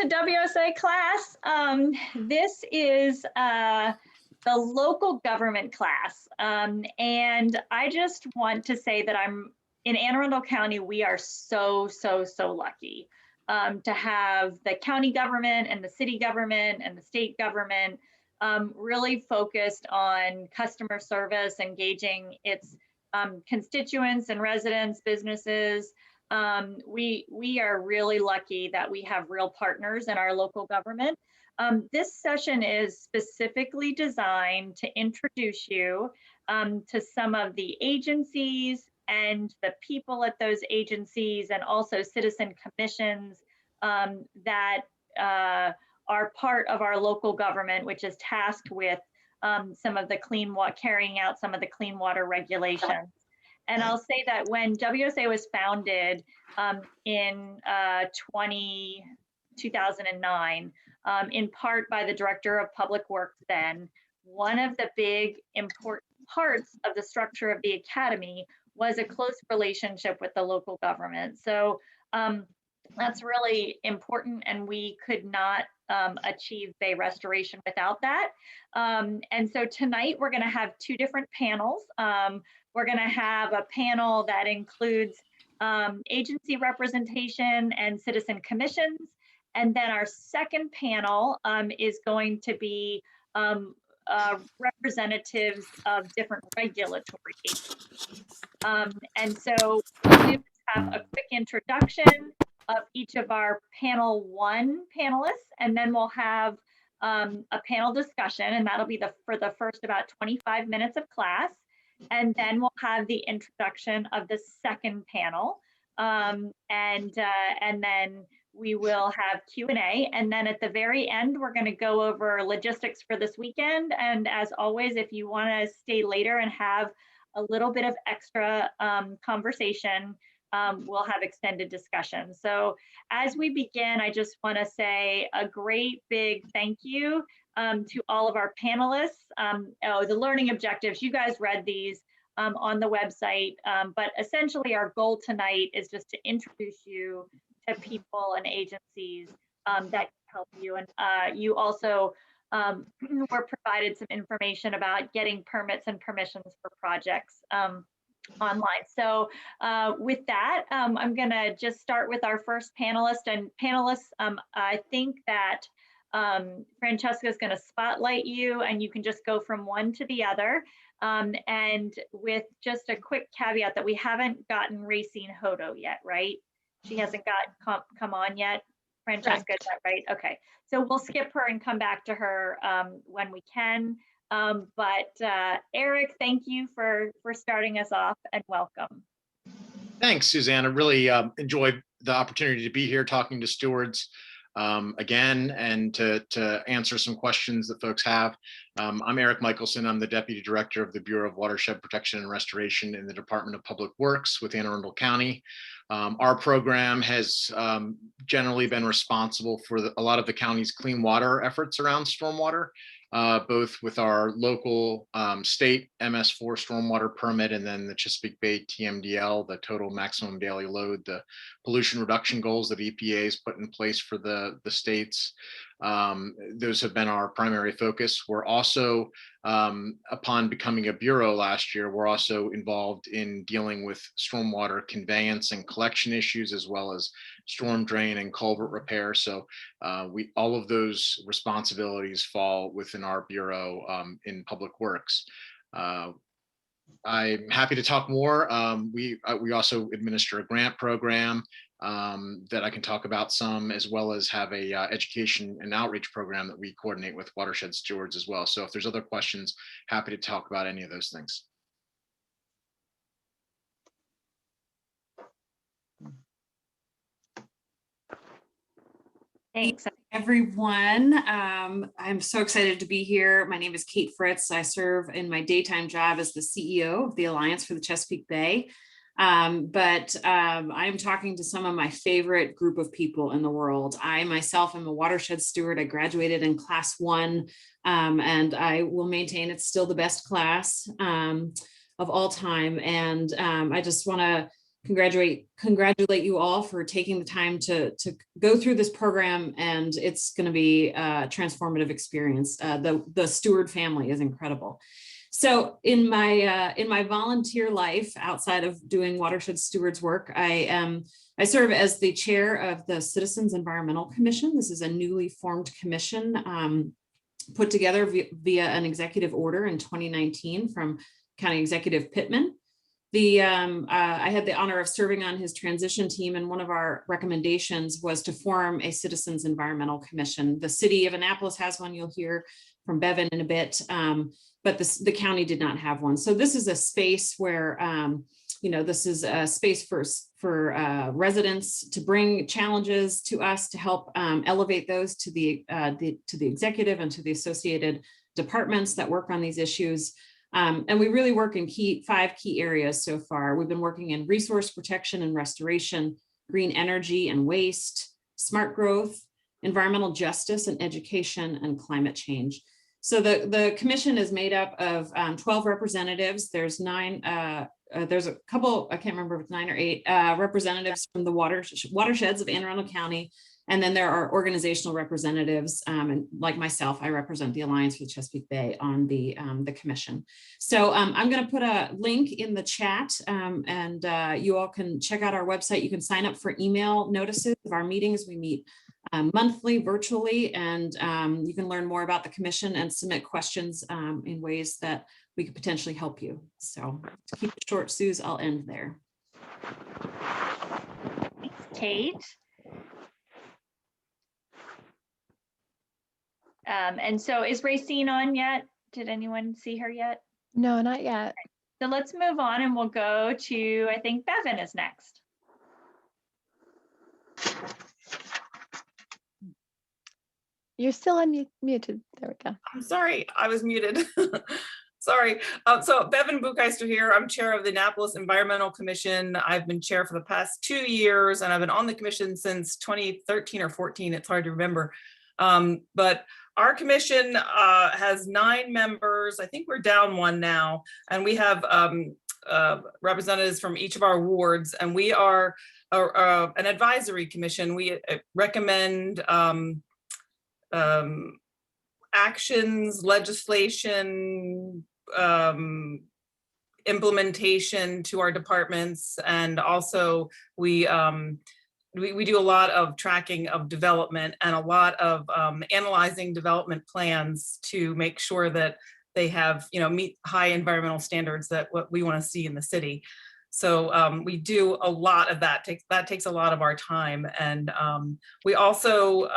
to WSA class. This is the local government class. And I just want to say that I'm in Anne Arundel County. We are so lucky to have the county government and the city government and the state government really focused on customer service, engaging its constituents and residents, businesses. We are really lucky that we have real partners in our local government. This session is specifically designed to introduce you to some of the agencies and the people at those agencies, and also citizen commissions that are part of our local government, which is tasked with some of the carrying out some of the clean water regulations. And I'll say that when WSA was founded in 2009, in part by the Director of Public Works then, one of the big important parts of the structure of the Academy was a close relationship with the local government. So that's really important, and we could not achieve bay restoration without that. And so tonight we're going to have two different panels. We're going to have a panel that includes agency representation and citizen commissions. And then our second panel is going to be representatives of different regulatory agencies. And so we'll have a quick introduction of each of our panel one panelists, and then we'll have a panel discussion, and that'll be for the first about 25 minutes of class. And then we'll have the introduction of the second panel, and then we will have Q&A. And then at the very end, we're going to go over logistics for this weekend. And as always, if you want to stay later and have a little bit of extra conversation, we'll have extended discussion. So as we begin, I just want to say a great big thank you to all of our panelists. The learning objectives, you guys read these on the website, but essentially our goal tonight is just to introduce you to people and agencies that can help you. And you also were provided some information about getting permits and permissions for projects online. So with that, I'm gonna just start with our first panelist. And panelists, I think that Francesca is gonna spotlight you, and you can just go from one to the other. And with just a quick caveat that we haven't gotten Racine Hodo yet, right? She hasn't come on yet. Francesca, is that right? Okay, so we'll skip her and come back to her when we can. But Eric, thank you for starting us off, and welcome. Thanks, Susanna. Really enjoyed the opportunity to be here talking to stewards again, and to answer some questions that folks have. I'm Eric Michelson. I'm the Deputy Director of the Bureau of Watershed Protection and Restoration in the Department of Public Works with Anne Arundel County. Our program has generally been responsible for a lot of the county's clean water efforts around stormwater, both with our local state MS4 stormwater permit, and then the Chesapeake Bay TMDL, the total maximum daily load, the pollution reduction goals that EPA has put in place for the states. Those have been our primary focus. We're also, upon becoming a bureau last year, we're also involved in dealing with stormwater conveyance and collection issues, as well as storm drain and culvert repair. So all of those responsibilities fall within our bureau in Public Works. I'm happy to talk more. We also administer a grant program that I can talk about some, as well as have a education and outreach program that we coordinate with watershed stewards as well. So if there's other questions, happy to talk about any of those things. Thanks, everyone. I'm so excited to be here. My name is Kate Fritz. I serve in my daytime job as the CEO of the Alliance for the Chesapeake Bay. But I'm talking to some of my favorite group of people in the world. I myself am a watershed steward. I graduated in class 1, and I will maintain it's still the best class of all time. And I just want to congratulate you all for taking the time to go through this program, and it's going to be a transformative experience. The Steward family is incredible. So in my volunteer life outside of doing Watershed Stewards work, I serve as the chair of the Citizens Environmental Commission. This is a newly formed commission put together via an executive order in 2019 from County Executive Pittman. I had the honor of serving on his transition team, and one of our recommendations was to form a Citizens Environmental Commission. The city of Annapolis has one. You'll hear from Bevan in a bit, but the county did not have one. So this is a space where, this is a space for residents to bring challenges to us to help elevate those to the executive and to the associated departments that work on these issues. And we really work in 5 key areas so far. We've been working in resource protection and restoration, green energy and waste, smart growth, environmental justice and education, and climate change. So the commission is made up of 12 representatives. There's 9, there's a couple, I can't remember if it's 9 or 8 representatives from the watersheds of Anne Arundel County. And then there are organizational representatives, and like myself, I represent the Alliance for the Chesapeake Bay on the commission. So I'm going to put a link in the chat, and you all can check out our website. You can sign up for email notices of our meetings. We meet monthly virtually, and you can learn more about the commission and submit questions in ways that we could potentially help you. So to keep it short, Suze, I'll end there. Thanks, Kate. And so is Racine on yet? Did anyone see her yet? No, not yet. So let's move on, and we'll go to, I think Bevan is next. You're still unmuted. There we go. I'm sorry, I was muted. Sorry. So Bevan Bukeister here. I'm chair of the Annapolis Environmental Commission. I've been chair for the past 2 years, and I've been on the commission since 2013 or 14. It's hard to remember. But our commission has 9 members. I think we're down 1 now, and we have representatives from each of our wards, and we are an advisory commission. We recommend actions, legislation, implementation to our departments, and also we do a lot of tracking of development and a lot of analyzing development plans to make sure that they have, meet high environmental standards that what we want to see in the city. So we do a lot of that. That takes a lot of our time, and we also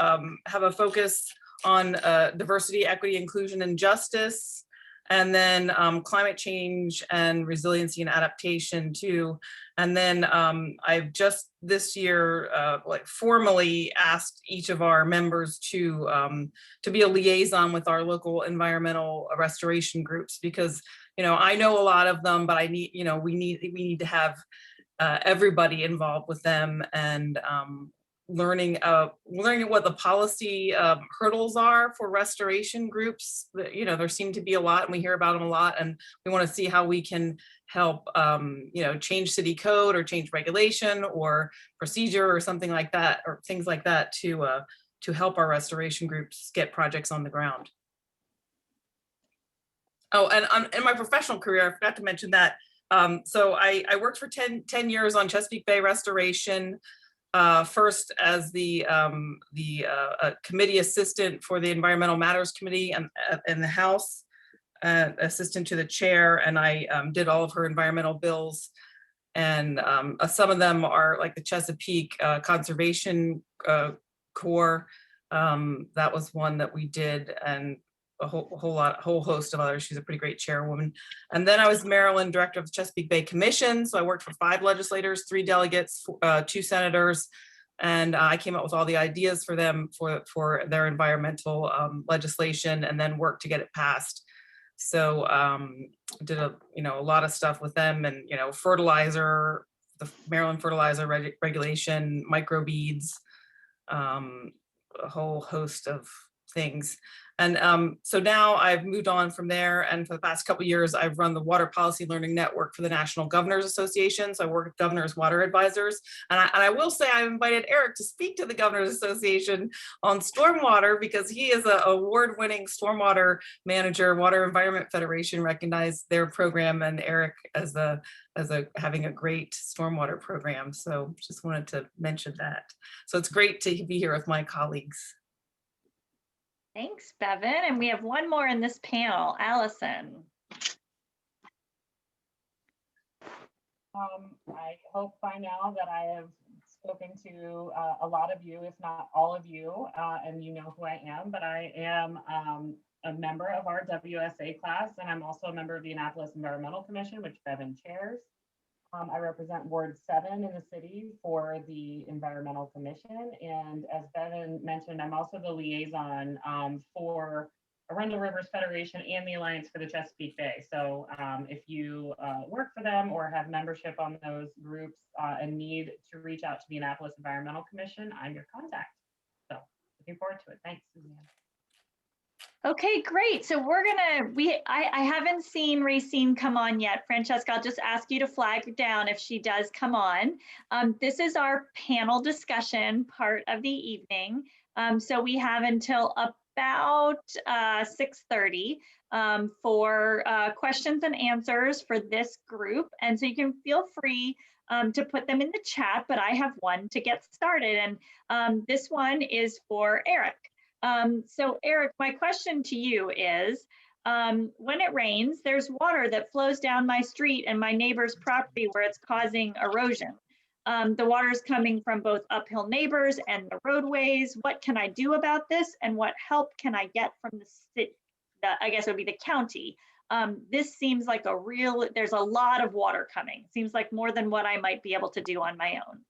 have a focus on diversity, equity, inclusion, and justice, and then climate change and resiliency and adaptation too. And then I've just this year formally asked each of our members to be a liaison with our local environmental restoration groups, because I know a lot of them, but I need we need to have everybody involved with them, and learning what the policy hurdles are for restoration groups. There seem to be a lot, and we hear about them a lot, and we want to see how we can help change city code or change regulation or procedure or something like that, or things like that to help our restoration groups get projects on the ground. Oh, and in my professional career, I forgot to mention that. So I worked for 10 years on Chesapeake Bay restoration. First as the committee assistant for the Environmental Matters Committee in the House, assistant to the chair, and I did all of her environmental bills. And some of them are like the Chesapeake Conservation Corps. That was one that we did, and a whole host of others. She's a pretty great chairwoman. And then I was Maryland director of the Chesapeake Bay Commission. So I worked for 5 legislators, 3 delegates, 2 senators, and I came up with all the ideas for them for their environmental legislation, and then worked to get it passed. So did a lot of stuff with them, and fertilizer, the Maryland fertilizer regulation, microbeads, a whole host of things. And so now I've moved on from there, and for the past couple of years, I've run the Water Policy Learning Network for the National Governors Association. So I work with governors, water advisors, and I will say I've invited Eric to speak to the Governors Association on stormwater, because he is an award-winning stormwater manager. Water Environment Federation recognized their program, and Eric as having a great stormwater program. So just wanted to mention that. So it's great to be here with my colleagues. Thanks, Bevan. And we have one more in this panel, Allison. I hope by now that I have spoken to a lot of you, if not all of you, and you know who I am, but I am a member of our WSA class, and I'm also a member of the Annapolis Environmental Commission, which Bevan chairs. I represent Ward 7 in the city for the Environmental Commission. And as Bevan mentioned, I'm also the liaison for Arundel Rivers Federation and the Alliance for the Chesapeake Bay. So if you work for them or have membership on those groups and need to reach out to the Annapolis Environmental Commission, I'm your contact. So looking forward to it. Thanks, Suzanne. Okay, great. So I haven't seen Racine come on yet. Francesca, I'll just ask you to flag down if she does come on. This is our panel discussion part of the evening. So we have until about 6:30 for questions and answers for this group. And so you can feel free to put them in the chat, but I have one to get started. And this one is for Eric. So Eric, my question to you is, when it rains, there's water that flows down my street and my neighbor's property where it's causing erosion. The water is coming from both uphill neighbors and the roadways. What can I do about this? And what help can I get from the city? I guess it would be the county. This seems like there's a lot of water coming. Seems like more than what I might be able to do on my own.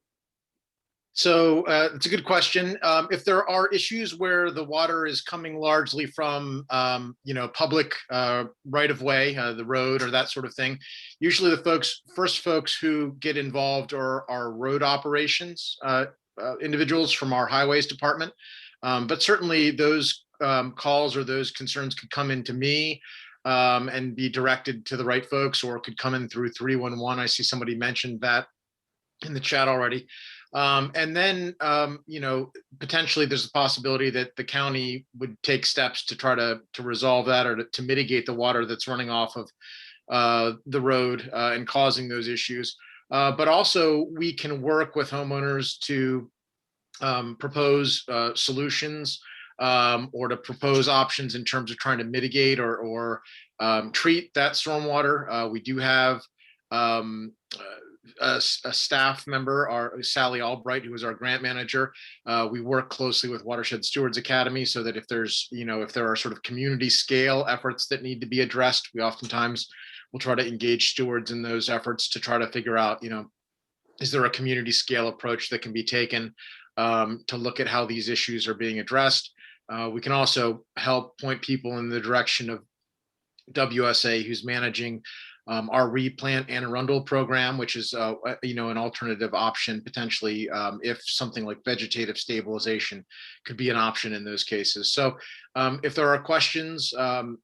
So it's a good question. If there are issues where the water is coming largely from, public right of way, the road or that sort of thing, usually the first folks who get involved are road operations individuals from our highways department. But certainly those calls or those concerns could come into me and be directed to the right folks, or could come in through 311. I see somebody mentioned that in the chat already. And then, potentially there's a possibility that the county would take steps to try to resolve that, or to mitigate the water that's running off of the road and causing those issues. But also we can work with homeowners to propose solutions or to propose options in terms of trying to mitigate or treat that stormwater. We do have a staff member, Sally Albright, who is our grant manager. We work closely with Watershed Stewards Academy so that if there are sort of community scale efforts that need to be addressed, we oftentimes will try to engage stewards in those efforts to try to figure out, is there a community scale approach that can be taken to look at how these issues are being addressed. We can also help point people in the direction of WSA, who's managing our Replant Anne Arundel program, which is an alternative option potentially if something like vegetative stabilization could be an option in those cases. So if there are questions,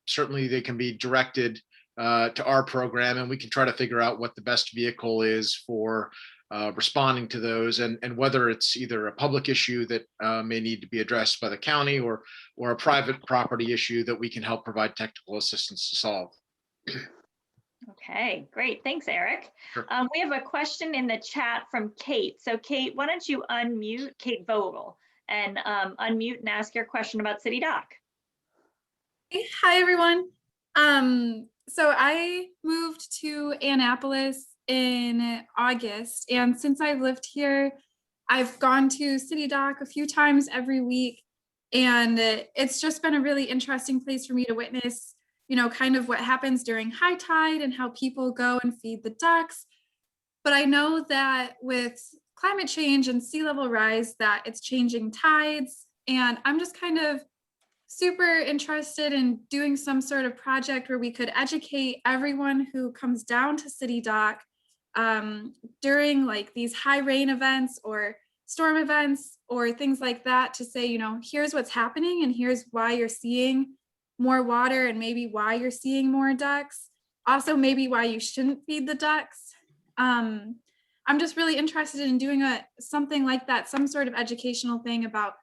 certainly they can be directed to our program, and we can try to figure out what the best vehicle is for responding to those, and whether it's either a public issue that may need to be addressed by the county, or a private property issue that we can help provide technical assistance to solve. Okay, great. Thanks, Eric. Sure. We have a question in the chat from Kate. So Kate, why don't you unmute, Kate Vogel, and unmute and ask your question about City Dock. Hey, hi, everyone. So I moved to Annapolis in August, and since I've lived here, I've gone to City Dock a few times every week, and it's just been a really interesting place for me to witness, kind of what happens during high tide and how people go and feed the ducks. But I know that with climate change and sea level rise, that it's changing tides, and I'm just kind of super interested in doing some sort of project where we could educate everyone who comes down to City Dock during like these high rain events or storm events, or things like that to say, here's what's happening and here's why you're seeing more water and maybe why you're seeing more ducks. Also, maybe why you shouldn't feed the ducks. I'm just really interested in doing something like that, some sort of educational thing about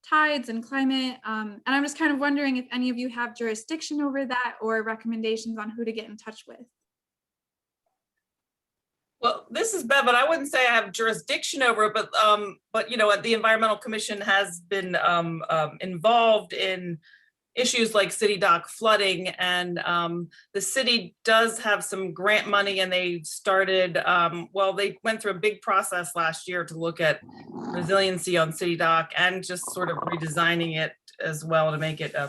tides and climate. And I'm just kind of wondering if any of you have jurisdiction over that or recommendations on who to get in touch with. Well, this is Bev, but I wouldn't say I have jurisdiction over it, but the Environmental Commission has been involved in issues like city dock flooding, and the city does have some grant money, and they started, they went through a big process last year to look at resiliency on city dock and just sort of redesigning it as well to make it, a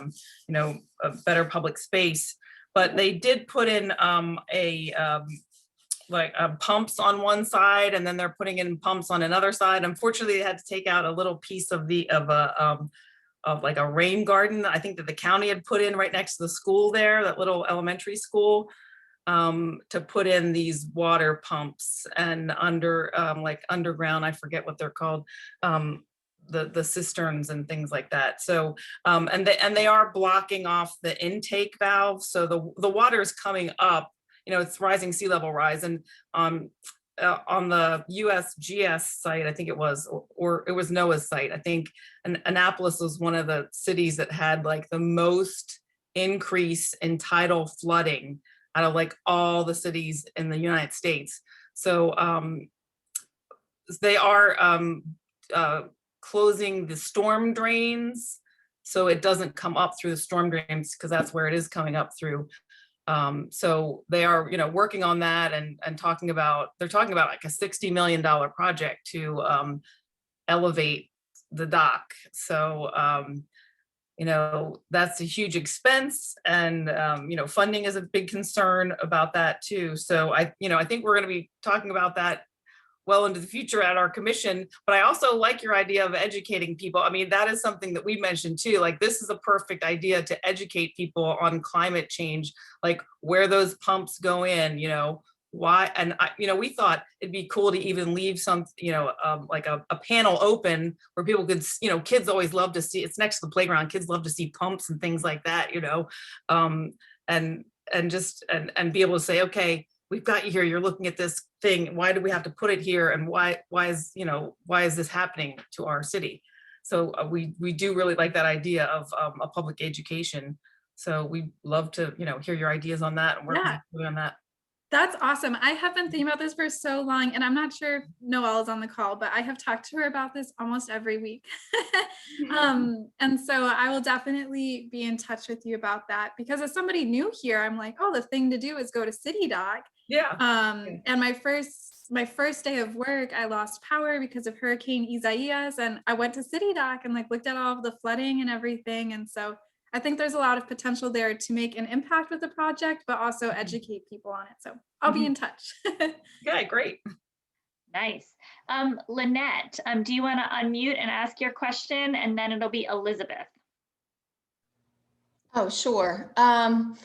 better public space. But they did put in pumps on one side, and then they're putting in pumps on another side. Unfortunately, they had to take out a little piece of like a rain garden, I think, that the county had put in right next to the school there, that little elementary school, to put in these water pumps and underground, I forget what they're called, the cisterns and things like that. So, and they are blocking off the intake valve. So the water is coming up, it's rising sea level rise. And on the USGS site, I think it was, or it was NOAA's site, I think Annapolis was one of the cities that had like the most increase in tidal flooding out of like all the cities in the United States. So they are closing the storm drains so it doesn't come up through the storm drains, because that's where it is coming up through. So they are, working on that and they're talking about like a $60 million project to elevate the dock. So, that's a huge expense, and, funding is a big concern about that too. So I think we're going to be talking about that well into the future at our commission, but I also like your idea of educating people. I mean, that is something that we mentioned too. Like, this is a perfect idea to educate people on climate change, like where those pumps go in, why. And we thought it'd be cool to even leave some, like a panel open where people could, kids always love to see, it's next to the playground, kids love to see pumps and things like that, and be able to say, okay, we've got you here, you're looking at this thing, why do we have to put it here, and why is this happening to our city? So we do really like that idea of a public education. So we'd love to hear your ideas on that and work with you on that. That's awesome. I have been thinking about this for so long, and I'm not sure if Noelle is on the call, but I have talked to her about this almost every week. And so I will definitely be in touch with you about that, because as somebody new here, I'm like, oh, the thing to do is go to City Dock. Yeah. And my first day of work, I lost power because of Hurricane Isaias, and I went to City Dock and looked at all of the flooding and everything. And so I think there's a lot of potential there to make an impact with the project, but also educate people on it. So I'll be in touch. Yeah, great. Nice. Lynette, do you want to unmute and ask your question? And then it'll be Elizabeth. Oh, sure. And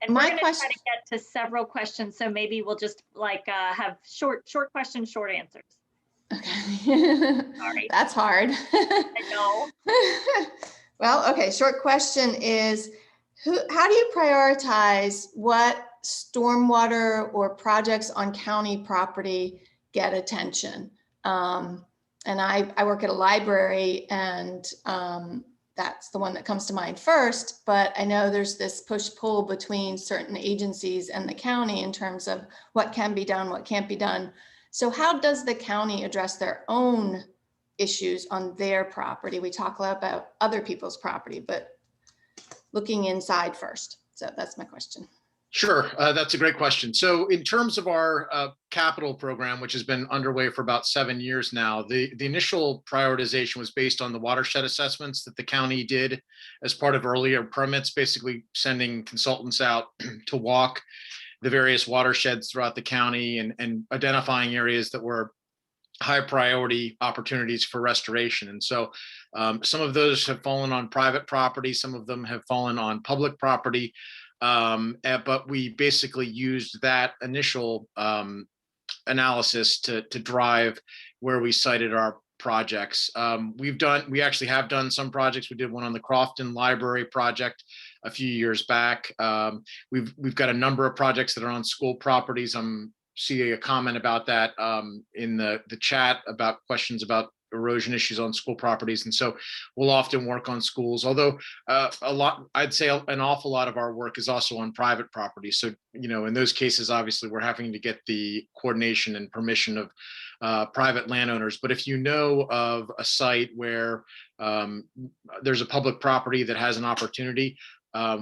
we're My going to try question- to get to several questions. So maybe we'll just have short questions, short answers. Okay. Sorry. That's hard. I know. Well, okay, short question is, how do you prioritize what stormwater or projects on county property get attention? And I work at a library, and that's the one that comes to mind first, but I know there's this push-pull between certain agencies and the county in terms of what can be done, what can't be done. So how does the county address their own issues on their property? We talk a lot about other people's property, but looking inside first. So that's my question. Sure, that's a great question. So in terms of our capital program, which has been underway for about 7 years now, the initial prioritization was based on the watershed assessments that the county did as part of earlier permits, basically sending consultants out to walk the various watersheds throughout the county and identifying areas that were high priority opportunities for restoration. And so some of those have fallen on private property, some of them have fallen on public property. But we basically used that initial analysis to drive where we cited our projects. We actually have done some projects. We did one on the Crofton Library project a few years back. We've got a number of projects that are on school properties. I'm seeing a comment about that in the chat about questions about erosion issues on school properties. And so we'll often work on schools, although I'd say an awful lot of our work is also on private property. So, in those cases, obviously we're having to get the coordination and permission of private landowners. But if you know of a site where there's a public property that has an opportunity,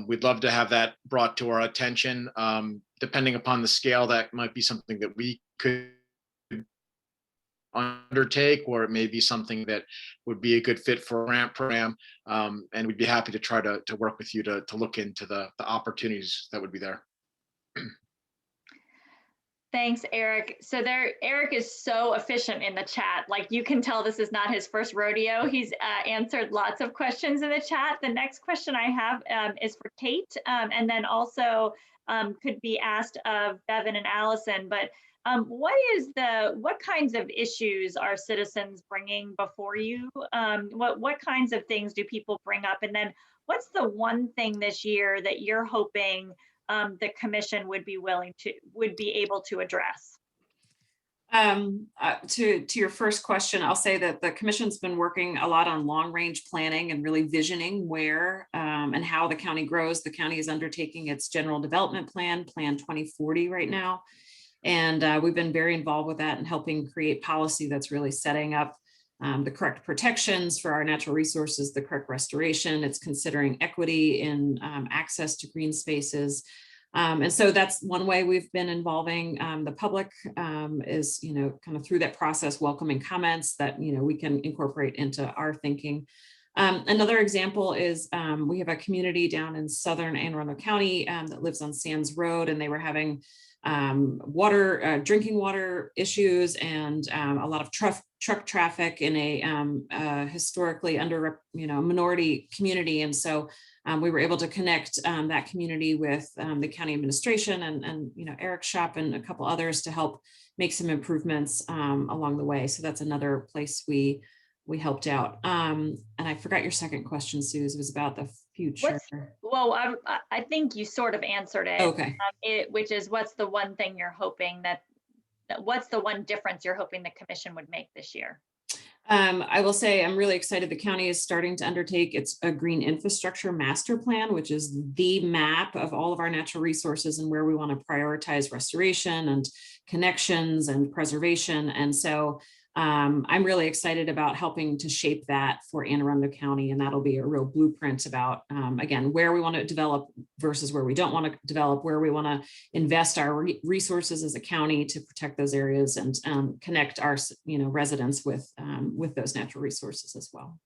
we'd love to have that brought to our attention. Depending upon the scale, that might be something that we could undertake, or it may be something that would be a good fit for a grant program. And we'd be happy to try to work with you to look into the opportunities that would be there. Thanks, Eric. So Eric is so efficient in the chat. Like, you can tell this is not his first rodeo. He's answered lots of questions in the chat. The next question I have is for Kate, and then also could be asked of Bevan and Allison. But what kinds of issues are citizens bringing before you? What kinds of things do people bring up? And then what's the one thing this year that you're hoping the commission would be able to address? To your first question, I'll say that the commission's been working a lot on long range planning and really visioning where and how the county grows. The county is undertaking its general development plan 2040 right now. And we've been very involved with that and helping create policy that's really setting up the correct protections for our natural resources, the correct restoration. It's considering equity in access to green spaces. And so that's one way we've been involving the public is, kind of through that process, welcoming comments that, we can incorporate into our thinking. Another example is we have a community down in southern Anne Arundel County that lives on Sands Road, and they were having drinking water issues and a lot of truck traffic in a historically minority community. And so we were able to connect that community with the county administration and Eric's shop and a couple others to help make some improvements along the way. So that's another place we helped out. And I forgot your second question, Suze. It was about the future. I think you sort of answered it. Okay. Which is, what's the one thing you're hoping what's the one difference you're hoping the commission would make this year? I will say I'm really excited. The county is starting to undertake a green infrastructure master plan, which is the map of all of our natural resources and where we want to prioritize restoration and connections and preservation. And so I'm really excited about helping to shape that for Anne Arundel County, and that'll be a real blueprint about, again, where we want to develop versus where we don't want to develop, where we want to invest our resources as a county to protect those areas and connect our residents with those natural resources as well.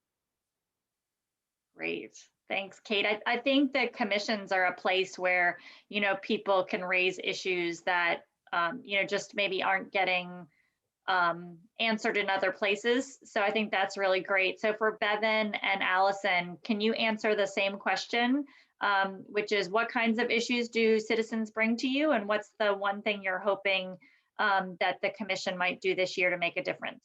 Great. Thanks, Kate. I think that commissions are a place where, people can raise issues that, just maybe aren't getting answered in other places. So I think that's really great. So for Bevan and Allison, can you answer the same question, which is, what kinds of issues do citizens bring to you? And what's the one thing you're hoping that the commission might do this year to make a difference?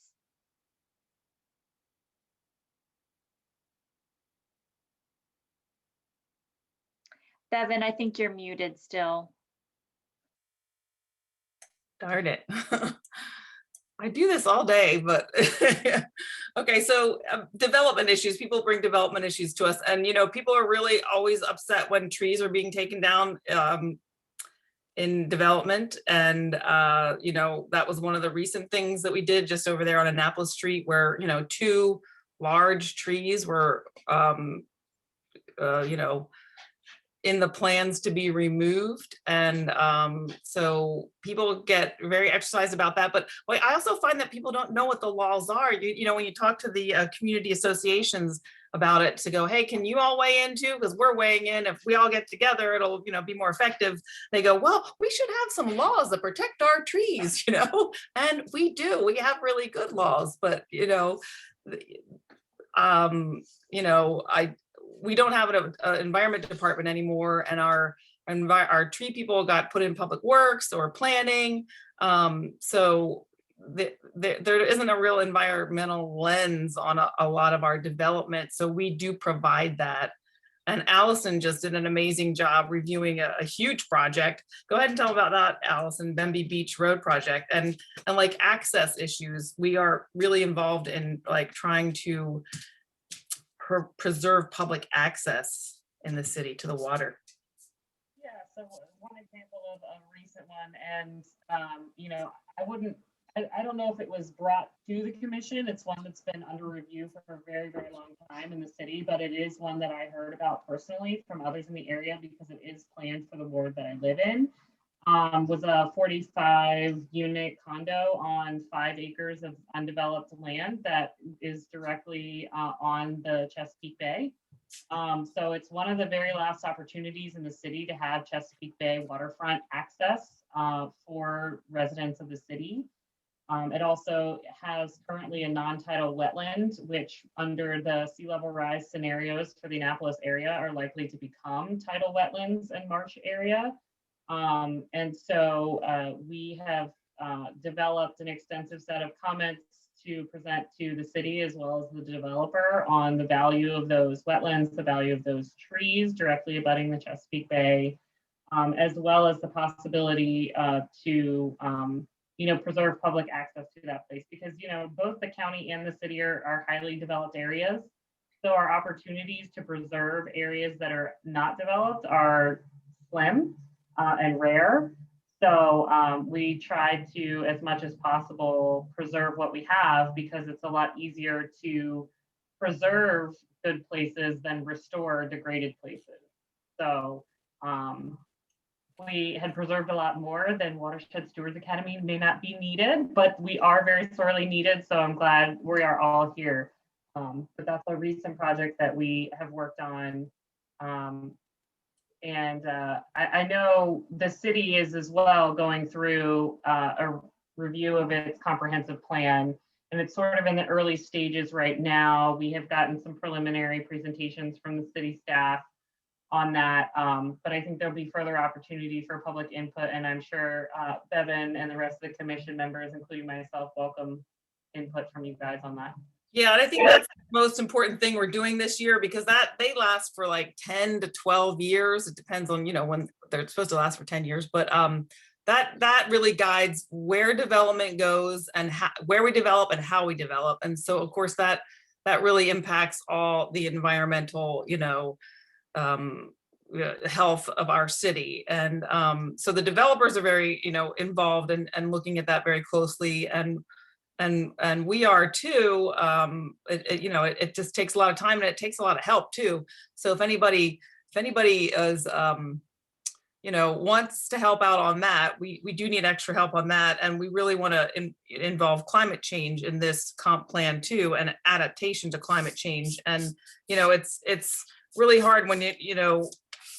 Bevan, I think you're muted still. Darn it. I do this all day, but okay. So development issues, people bring development issues to us, and people are really always upset when trees are being taken down in development. And that was one of the recent things that we did just over there on Annapolis Street, where 2 large trees were in the plans to be removed. And so people get very exercised about that. But I also find that people don't know what the laws are. When you talk to the community associations about it, to go, hey, can you all weigh in too? Because we're weighing in. If we all get together, it'll be more effective. They go, well, we should have some laws that protect our trees, and we do. We have really good laws, but we don't have an environment department anymore, and our tree people got put in public works or planning. So there isn't a real environmental lens on a lot of our development. So we do provide that. And Allison just did an amazing job reviewing a huge project. Go ahead and tell about that, Allison, Bemby Beach Road project. And like access issues, we are really involved in like trying to preserve public access in the city to the water. Yeah, so one example of a recent one, and you know, I don't know if it was brought to the commission. It's one that's been under review for a very, very long time in the city, but it is one that I heard about personally from others in the area because it is planned for the ward that I live in. Was a 45 unit condo on 5 acres of undeveloped land that is directly on the Chesapeake Bay. So it's one of the very last opportunities in the city to have Chesapeake Bay waterfront access for residents of the city. It also has currently a non-tidal wetland, which under the sea level rise scenarios for the Annapolis area are likely to become tidal wetlands and marsh area. And so we have developed an extensive set of comments to present to the city as well as the developer on the value of those wetlands, the value of those trees directly abutting the Chesapeake Bay, as well as the possibility to you know, preserve public access to that place because, you know, both the county and the city are highly developed areas. So our opportunities to preserve areas that are not developed are slim and rare. So we try to, as much as possible, preserve what we have because it's a lot easier to preserve good places than restore degraded places. So we had preserved a lot more than Watershed Stewards Academy may not be needed, but we are very sorely needed. So I'm glad we are all here. But that's a recent project that we have worked on. I know the city is as well going through a review of its comprehensive plan, and it's sort of in the early stages right now. We have gotten some preliminary presentations from the city staff on that, but I think there'll be further opportunity for public input, and I'm sure Bevan and the rest of the commission members, including myself, welcome input from you guys on that. Yeah, and I think that's the most important thing we're doing this year because they last for like 10 to 12 years. It depends on, you know, when they're supposed to last for 10 years, but that really guides where development goes and where we develop and how we develop. And so of course that really impacts all the environmental, you know, health of our city. And so the developers are very, you know, involved and looking at that very closely. And we are too. You know, it just takes a lot of time and it takes a lot of help too. So if anybody is, you know, wants to help out on that, we do need extra help on that. And we really want to involve climate change in this comp plan too, and adaptation to climate change. And, you know, it's really hard when you know,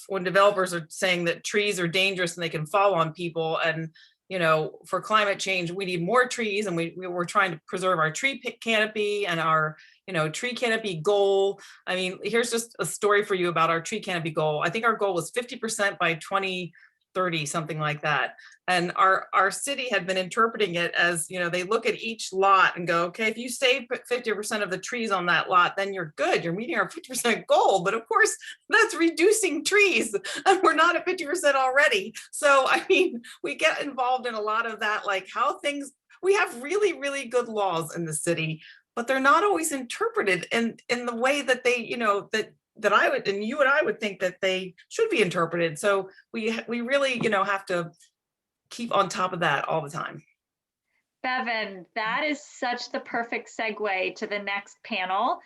when developers are saying that trees are dangerous and they can fall on people. And, you know, for climate change, we need more trees, and we're trying to preserve our tree canopy and our, you know, tree canopy goal. I mean, here's just a story for you about our tree canopy goal. I think our goal was 50% by 2030, something like that. And our city had been interpreting it as, you know, they look at each lot and go, okay, if you save 50% of the trees on that lot, then you're good. You're meeting our 50% goal. But of course, that's reducing trees, and we're not at 50% already. So, I mean, we get involved in a lot of that, like how things, we have really, really good laws in the city, but they're not always interpreted in the way that they, you know, that I would, and you and I would think that they should be interpreted. So we really, you know, have to keep on top of that all the time. Bevan, that is such the perfect segue to the next panel,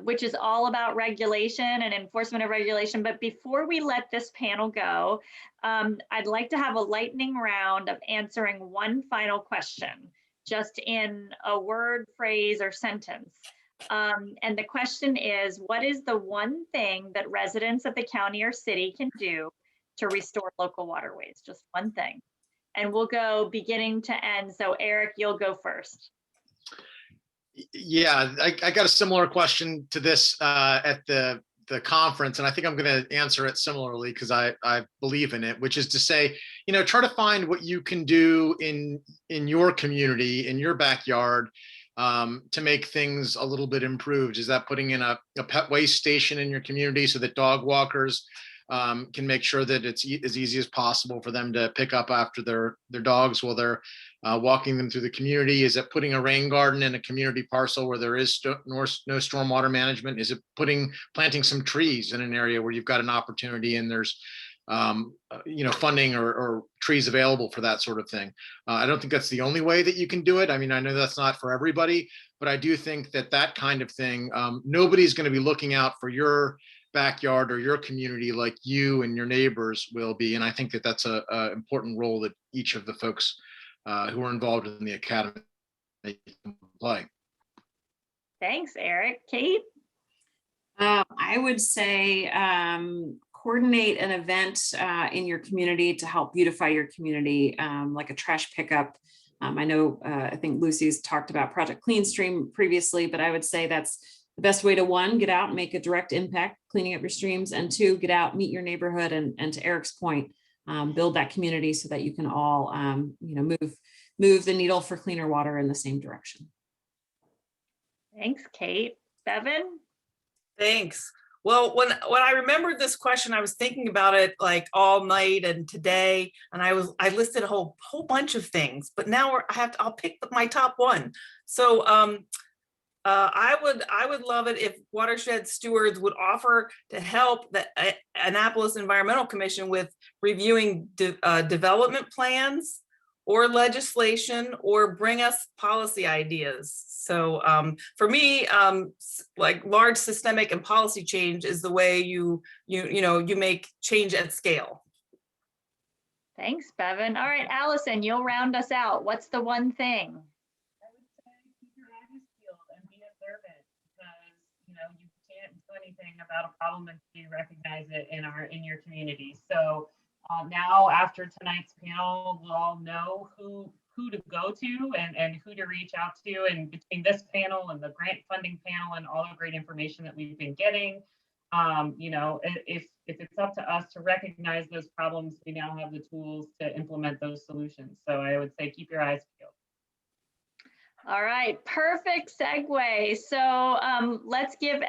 which is all about regulation and enforcement of regulation. But before we let this panel go, I'd like to have a lightning round of answering one final question, just in a word, phrase, or sentence. And the question is, what is the one thing that residents of the county or city can do to restore local waterways? Just one thing. And we'll go beginning to end. So Eric, you'll go first. Yeah, I got a similar question to this at the the conference, and I think I'm going to answer it similarly because I believe in it, which is to say, try to find what you can do in your community, in your backyard, to make things a little bit improved. Is that putting in a pet waste station in your community so that dog walkers can make sure that it's as easy as possible for them to pick up after their dogs while they're walking them through the community? Is it putting a rain garden in a community parcel where there is no stormwater management? Is it planting some trees in an area where you've got an opportunity and there's funding or trees available for that sort of thing? I don't think that's the only way that you can do it. I mean, I know that's not for everybody, but I do think that kind of thing, nobody's going to be looking out for your backyard or your community like you and your neighbors will be. And I think that that's a important role that each of the folks who are involved in the academy can play. Thanks, Eric. Kate? I would say coordinate an event in your community to help beautify your community, like a trash pickup. I know, I think Lucy's talked about Project Clean Stream previously, but I would say that's the best way to, one, get out and make a direct impact cleaning up your streams, and two, get out, meet your neighborhood, and to Eric's point, build that community so that you can all move the needle for cleaner water in the same direction. Thanks, Kate. Bevan? Thanks. Well, when I remembered this question, I was thinking about it like all night and today, and I listed a whole bunch of things, but now I'll pick my top one. So I would love it if watershed stewards would offer to help the Annapolis Environmental Commission with reviewing development plans or legislation, or bring us policy ideas. So for me, like large systemic and policy change is the way you make change at scale. Thanks, Bevan. All right, Allison, you'll round us out. What's the one thing? I would say keep your eyes peeled and be observant, because you can't do anything about a problem until you recognize it in your community. So now after tonight's panel, we'll all know who to go to and who to reach out to. And between this panel and the grant funding panel and all the great information that we've been getting, if it's up to us to recognize those problems, we now have the tools to implement those solutions. So I would say keep your eyes peeled. All right, perfect segue. So let's give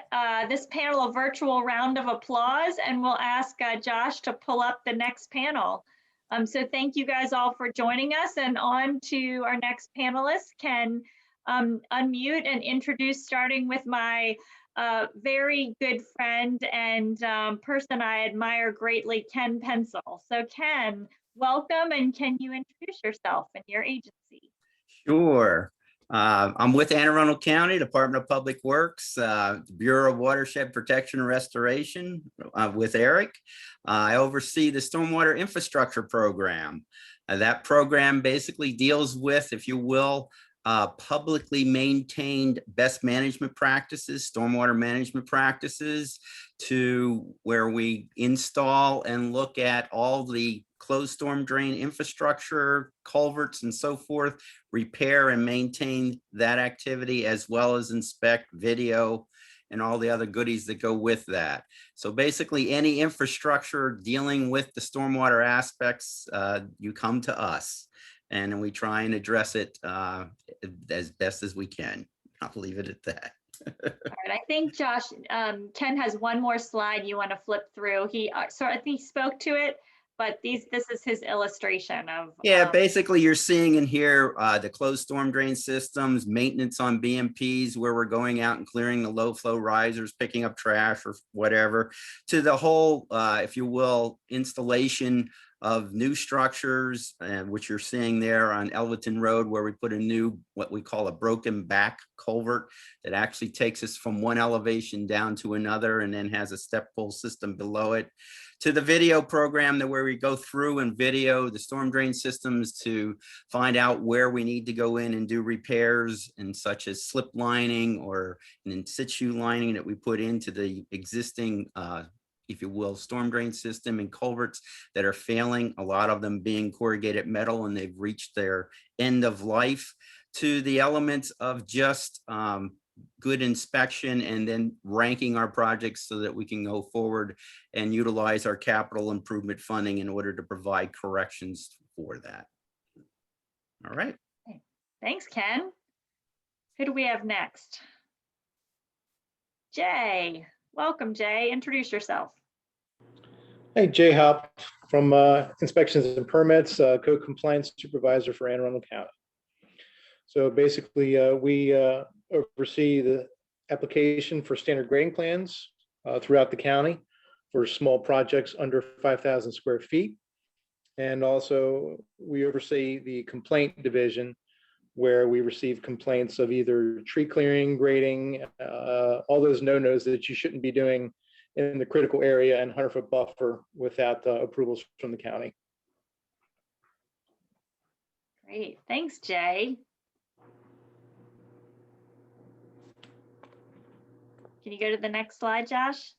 this panel a virtual round of applause, and we'll ask Josh to pull up the next panel. So thank you guys all for joining us, and on to our next panelist. Can unmute and introduce, starting with my very good friend and person I admire greatly, Ken Pencil. So Ken, welcome, and can you introduce yourself and your agency? Sure. I'm with Anne Arundel County Department of Public Works, Bureau of Watershed Protection and Restoration with Eric. I oversee the Stormwater Infrastructure Program. That program basically deals with, if you will, publicly maintained best management practices, stormwater management practices, to where we install and look at all the closed storm drain infrastructure, culverts, and so forth, repair and maintain that activity, as well as inspect, video, and all the other goodies that go with that. So basically, any infrastructure dealing with the stormwater aspects, you come to us, and we try and address it as best as we can. I'll leave it at that. All right, I think Josh, Ken has one more slide you want to flip through. I think he spoke to it, but this is his illustration of. Yeah, basically you're seeing in here the closed storm drain systems, maintenance on BMPs, where we're going out and clearing the low flow risers, picking up trash or whatever, to the whole, if you will, installation of new structures, which you're seeing there on Elverton Road, where we put a new, what we call a broken back culvert that actually takes us from one elevation down to another, and then has a step pull system below it, to the video program where we go through and video the storm drain systems to find out where we need to go in and do repairs, and such as slip lining or an in situ lining that we put into the existing if you will, storm drain system and culverts that are failing, a lot of them being corrugated metal and they've reached their end of life, to the elements of just good inspection and then ranking our projects so that we can go forward and utilize our capital improvement funding in order to provide corrections for that. All right. Thanks, Ken. Who do we have next? Jay. Welcome, Jay. Introduce yourself. Hey, Jay Hop from Inspections and Permits, Code Compliance Supervisor for Anne Arundel County. So basically, we oversee the application for standard grading plans throughout the county for small projects under 5,000 square feet. And also, we oversee the complaint division where we receive complaints of either tree clearing, grading, all those no-nos that you shouldn't be doing in the critical area and 100-foot buffer without approvals from the county. Great. Thanks, Jay. Can you go to the next slide, Josh?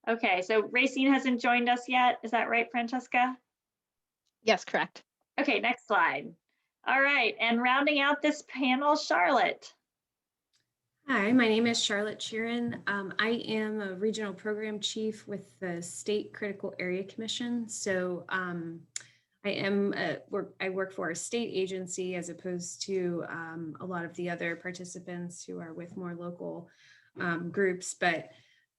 Okay, so Racine hasn't joined us yet. Is that right, Francesca? Yes, correct. Okay, next slide. All right, and rounding out this panel, Charlotte. Hi, my name is Charlotte Sheeran. I am a regional program chief with the State Critical Area Commission. So I work for a state agency as opposed to a lot of the other participants who are with more local groups. But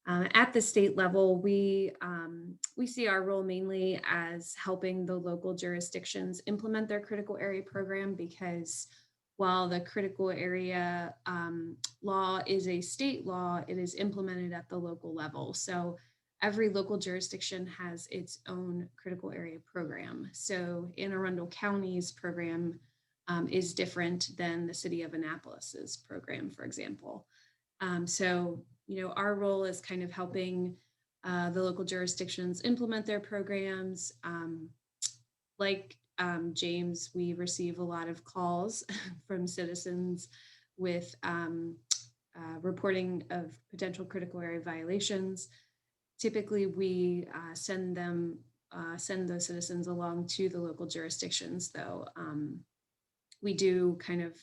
at the state level, we see our role mainly as helping the local jurisdictions implement their critical area program, because while the critical area law is a state law, it is implemented at the local level. So every local jurisdiction has its own critical area program. So Anne Arundel County's program is different than the city of Annapolis's program, for example. So, you know, our role is kind of helping the local jurisdictions implement their programs. James, we receive a lot of calls from citizens with reporting of potential critical area violations. Typically, we send those citizens along to the local jurisdictions, though. We do kind of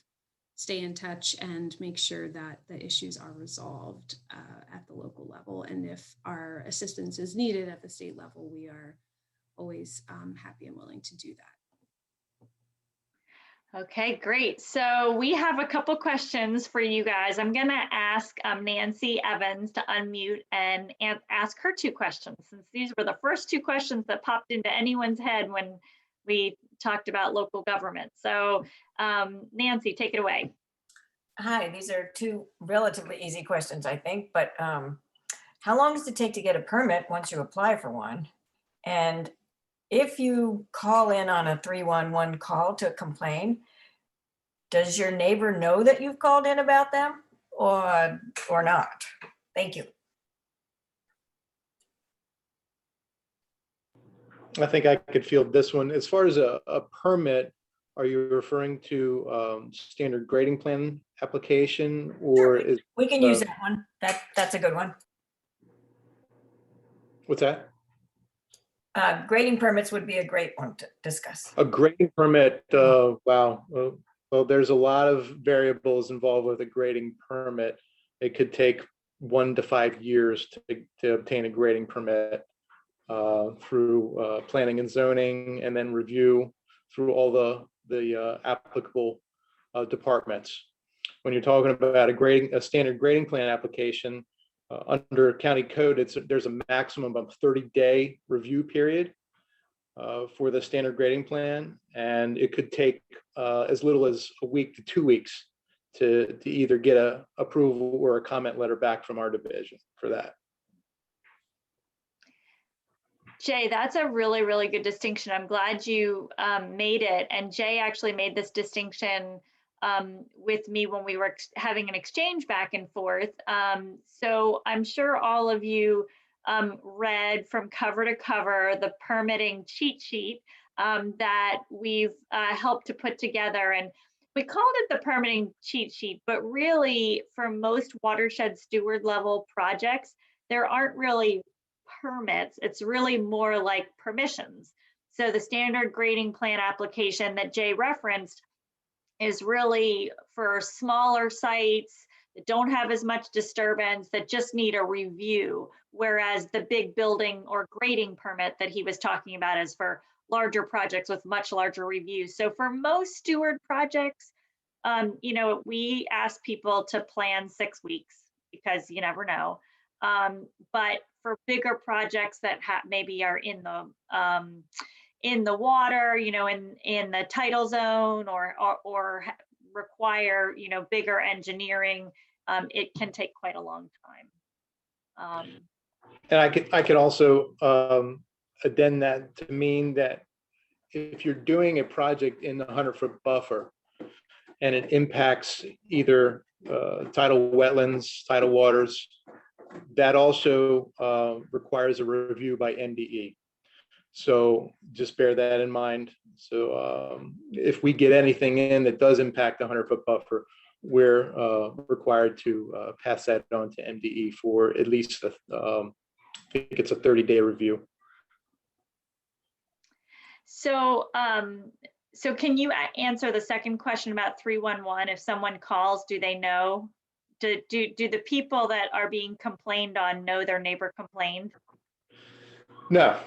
stay in touch and make sure that the issues are resolved at the local level. And if our assistance is needed at the state level, we are always happy and willing to do that. Okay, great. So we have a couple questions for you guys. I'm going to ask Nancy Evans to unmute and ask her two questions, since these were the first two questions that popped into anyone's head when we talked about local government. So Nancy, take it away. Hi, these are two relatively easy questions, I think, but how long does it take to get a permit once you apply for one? And if you call in on a 311 call to complain, does your neighbor know that you've called in about them or not? Thank you. I think I could field this one. As far as a permit, are you referring to standard grading plan application, or is we can use that one? That's a good one. What's that? Grading permits would be a great one to discuss. A grading permit, wow. Well, there's a lot of variables involved with a grading permit. It could take 1 to 5 years to obtain a grading permit through planning and zoning, and then review through all the applicable departments. When you're talking about a standard grading plan application, under county code, there's a maximum of 30-day review period for the standard grading plan, and it could take as little as a week to 2 weeks to either get a approval or a comment letter back from our division for that. Jay, that's a really, really good distinction. I'm glad you made it. And Jay actually made this distinction with me when we were having an exchange back and forth. So I'm sure all of you read from cover to cover the permitting cheat sheet that we've helped to put together. And we called it the permitting cheat sheet, but really for most watershed steward level projects, there aren't really permits. It's really more like permissions. So the standard grading plan application that Jay referenced is really for smaller sites that don't have as much disturbance, that just need a review. Whereas the big building or grading permit that he was talking about is for larger projects with much larger reviews. So for most Steward projects, you know, we ask people to plan 6 weeks because you never know. But for bigger projects that maybe are in the water, you know, in the tidal zone or require, you know, bigger engineering, it can take quite a long time. And I could also addend that to mean that if you're doing a project in the 100-foot buffer and it impacts either tidal wetlands, tidal waters, that also requires a review by NDE. So just bear that in mind. So if we get anything in that does impact the 100-foot buffer, we're required to pass that on to NDE for at least, I think it's a 30-day review. So, so can you answer the second question about 311? If someone calls, do they know? Do the people that are being complained on know their neighbor complained? No,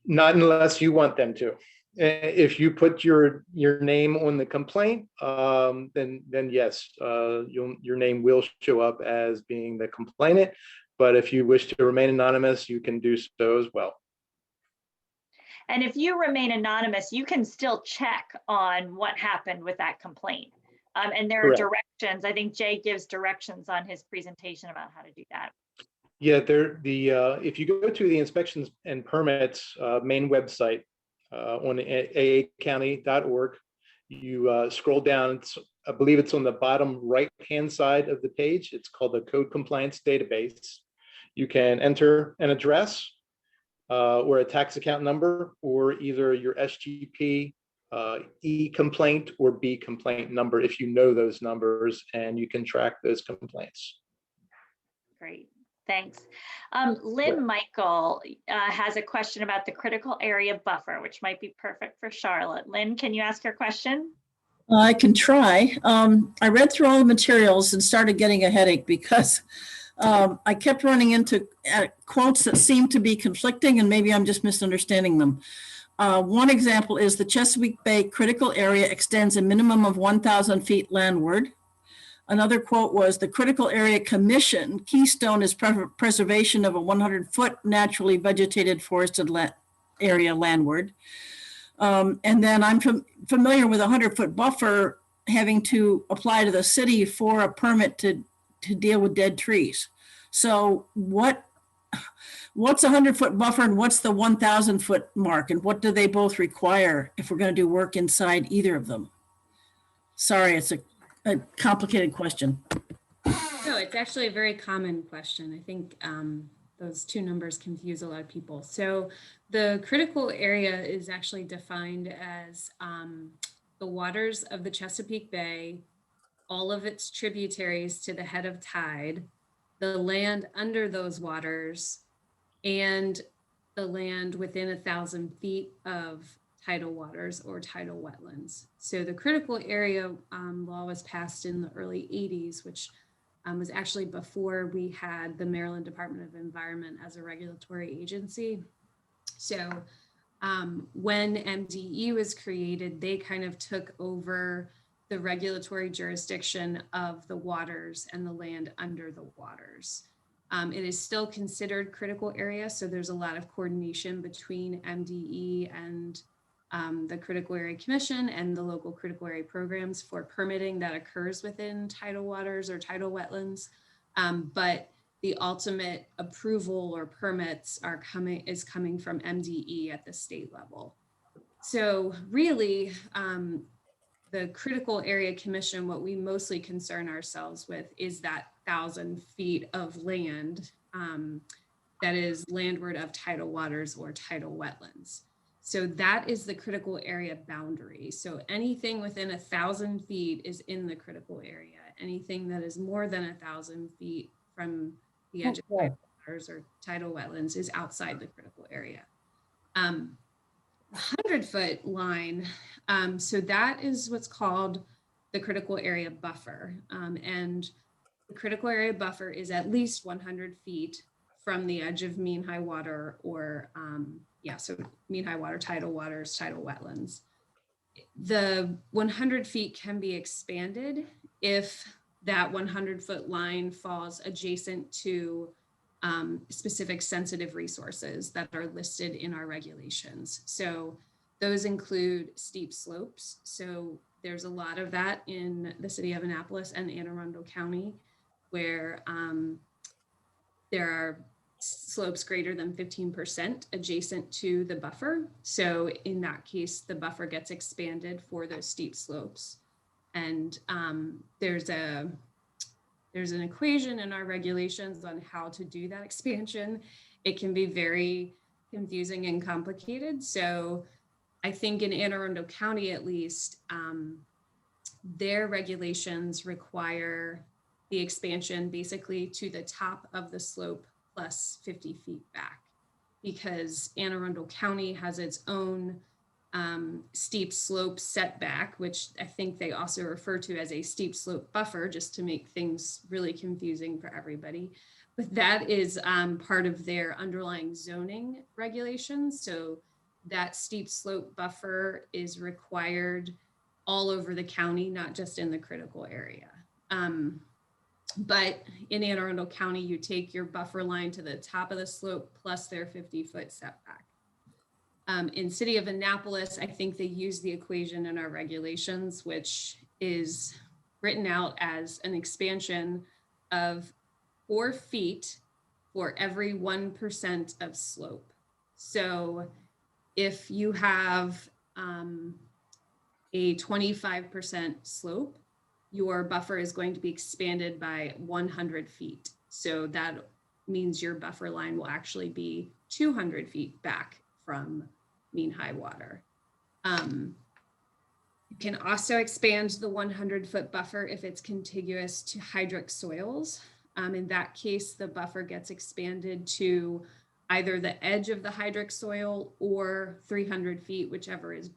not unless you want them to. If you put your name on the complaint, then yes, your name will show up as being the complainant. But if you wish to remain anonymous, you can do so as well. And if you remain anonymous, you can still check on what happened with that complaint. And there Correct. are directions. I think Jay gives directions on his presentation about how to do that. Yeah, if you go to the inspections and permits main website on aacounty.org, you scroll down. I believe it's on the bottom right-hand side of the page. It's called the Code Compliance Database. You can enter an address or a tax account number, or either your SGP, E complaint or B complaint number if you know those numbers, and you can track those complaints. Great, thanks. Lynn Michael has a question about the critical area buffer, which might be perfect for Charlotte. Lynn, can you ask your question? I can try. I read through all the materials and started getting a headache because I kept running into quotes that seemed to be conflicting, and maybe I'm just misunderstanding them. One example is the Chesapeake Bay critical area extends a minimum of 1,000 feet landward. Another quote was the critical area commission keystone is preservation of a 100-foot naturally vegetated forested area landward. And then I'm familiar with a 100-foot buffer having to apply to the city for a permit to deal with dead trees. So what's a 100-foot buffer and what's the 1,000-foot mark, and what do they both require if we're going to do work inside either of them? Sorry, it's a complicated question. No, it's actually a very common question. I think those two numbers confuse a lot of people. So the critical area is actually defined as the waters of the Chesapeake Bay, all of its tributaries to the head of tide, the land under those waters, and the land within 1,000 feet of tidal waters or tidal wetlands. So the critical area law was passed in the early 80s, which was actually before we had the Maryland Department of Environment as a regulatory agency. So when MDE was created, they kind of took over the regulatory jurisdiction of the waters and the land under the waters. It is still considered critical area, so there's a lot of coordination between MDE and the Critical Area Commission and the local critical area programs for permitting that occurs within tidal waters or tidal wetlands. But the ultimate approval or permits is coming from MDE at the state level. So really, the Critical Area Commission, what we mostly concern ourselves with is that 1,000 feet of land that is landward of tidal waters or tidal wetlands. So that is the critical area boundary. So anything within 1,000 feet is in the critical area. Anything that is more than 1,000 feet from the edge of tidal waters or tidal wetlands is outside the critical area. 100-foot line, so that is what's called the critical area buffer. And the critical area buffer is at least 100 feet from the edge of mean high water or, so mean high water, tidal waters, tidal wetlands. The 100 feet can be expanded if that 100-foot line falls adjacent to specific sensitive resources that are listed in our regulations. So those include steep slopes. So there's a lot of that in the city of Annapolis and Anne Arundel County, where there are slopes greater than 15% adjacent to the buffer. So in that case, the buffer gets expanded for those steep slopes. And there's an equation in our regulations on how to do that expansion. It can be very confusing and complicated. So I think in Anne Arundel County, at least, their regulations require the expansion basically to the top of the slope plus 50 feet back, because Anne Arundel County has its own steep slope setback, which I think they also refer to as a steep slope buffer, just to make things really confusing for everybody. But that is part of their underlying zoning regulations. So that steep slope buffer is required all over the county, not just in the critical area. But in Anne Arundel County, you take your buffer line to the top of the slope plus their 50-foot setback. In city of Annapolis, I think they use the equation in our regulations, which is written out as an expansion of 4 feet for every 1% of slope. So if you have a 25% slope, your buffer is going to be expanded by 100 feet. So that means your buffer line will actually be 200 feet back from mean high water. You can also expand the 100-foot buffer if it's contiguous to hydric soils. In that case, the buffer gets expanded to either the edge of the hydric soil or 300 feet, whichever is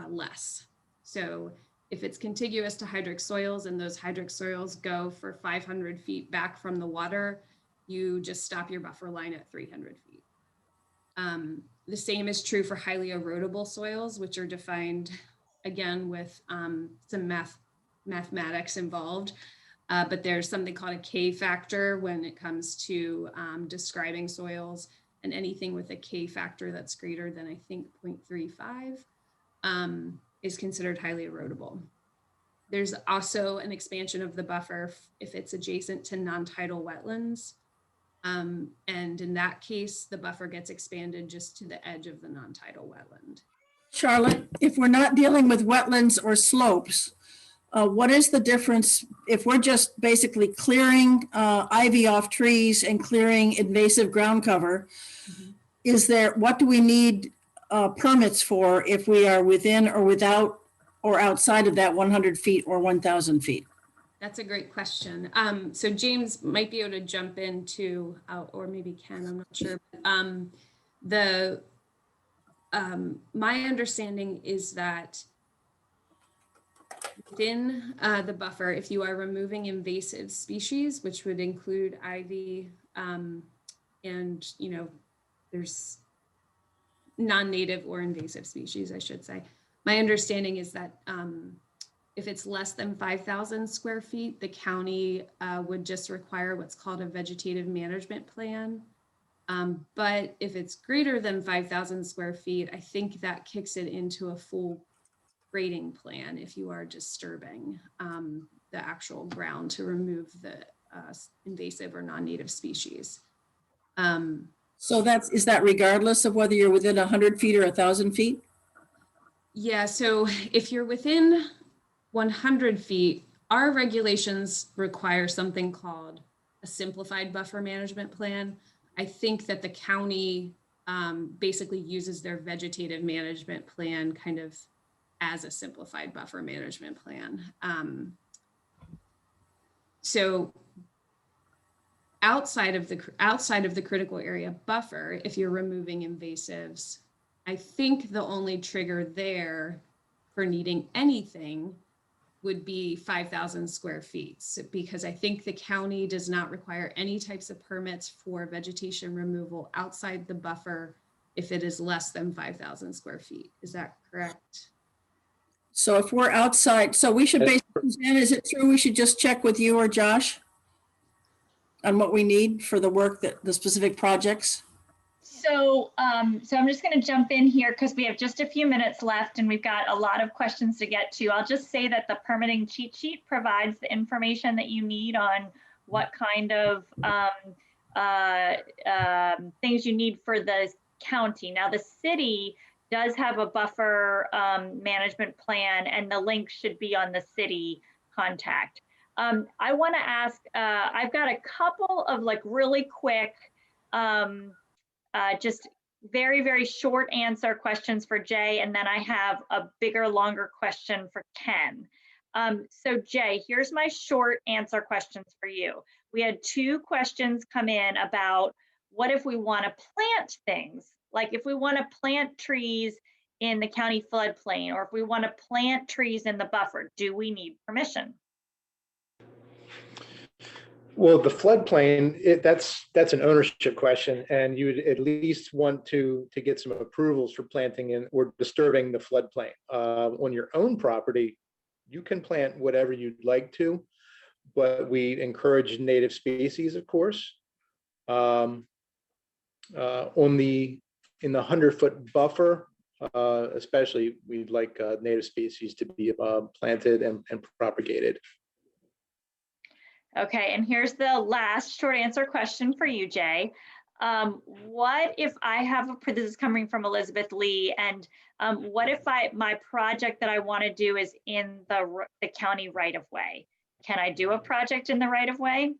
less. So if it's contiguous to hydric soils and those hydric soils go for 500 feet back from the water, you just stop your buffer line at 300 feet. The same is true for highly erodible soils, which are defined again with some mathematics involved, but there's something called a K factor when it comes to describing soils, and anything with a K factor that's greater than, I think, 0.35 is considered highly erodible. There's also an expansion of the buffer if it's adjacent to non-tidal wetlands. And in that case, the buffer gets expanded just to the edge of the non-tidal wetland. Charlotte, if we're not dealing with wetlands or slopes, what is the difference if we're just basically clearing ivy off trees and clearing invasive ground cover? Mm-hmm. What do we need permits for if we are within or without or outside of that 100 feet or 1,000 feet? That's a great question. So James might be able to jump into, or maybe Ken, I'm not sure. My understanding is that within the buffer, if you are removing invasive species, which would include ivy, and there's non-native or invasive species, I should say. My understanding is that if it's less than 5,000 square feet, the county would just require what's called a vegetative management plan. But if it's greater than 5,000 square feet, I think that kicks it into a full grading plan if you are disturbing the actual ground to remove the invasive or non-native species. So is that regardless of whether you're within 100 feet or 1,000 feet? Yeah, so if you're within 100 feet, our regulations require something called a simplified buffer management plan. I think that the county basically uses their vegetative management plan kind of as a simplified buffer management plan. So outside of the critical area buffer, if you're removing invasives, I think the only trigger there for needing anything would be 5,000 square feet. So, because I think the county does not require any types of permits for vegetation removal outside the buffer if it is less than 5,000 square feet. Is that correct? So if we're outside, so we should basically, Suzanne, is it true we should just check with you or Josh on what we need for the work that the specific projects? So, so I'm just going to jump in here because we have just a few minutes left and we've got a lot of questions to get to. I'll just say that the permitting cheat sheet provides the information that you need on what kind of things you need for the county. Now, the city does have a buffer management plan, and the link should be on the city contact. I want to ask, I've got a couple of like really quick, just very, very short answer questions for Jay, and then I have a bigger, longer question for Ken. So Jay, here's my short answer questions for you. We had 2 questions come in about what if we want to plant things, like if we want to plant trees in the county floodplain, or if we want to plant trees in the buffer, do we need permission? Well, the floodplain, that's an ownership question, and you would at least want to get some approvals for planting in or disturbing the floodplain. On your own property, you can plant whatever you'd like to, but we encourage native species, of course. In the 100-foot buffer, especially, we'd like native species to be planted and propagated. Okay, and here's the last short answer question for you, Jay. What if I have this is coming from Elizabeth Lee, and what if my project that I want to do is in the county right of way? Can I do a project in the right of way?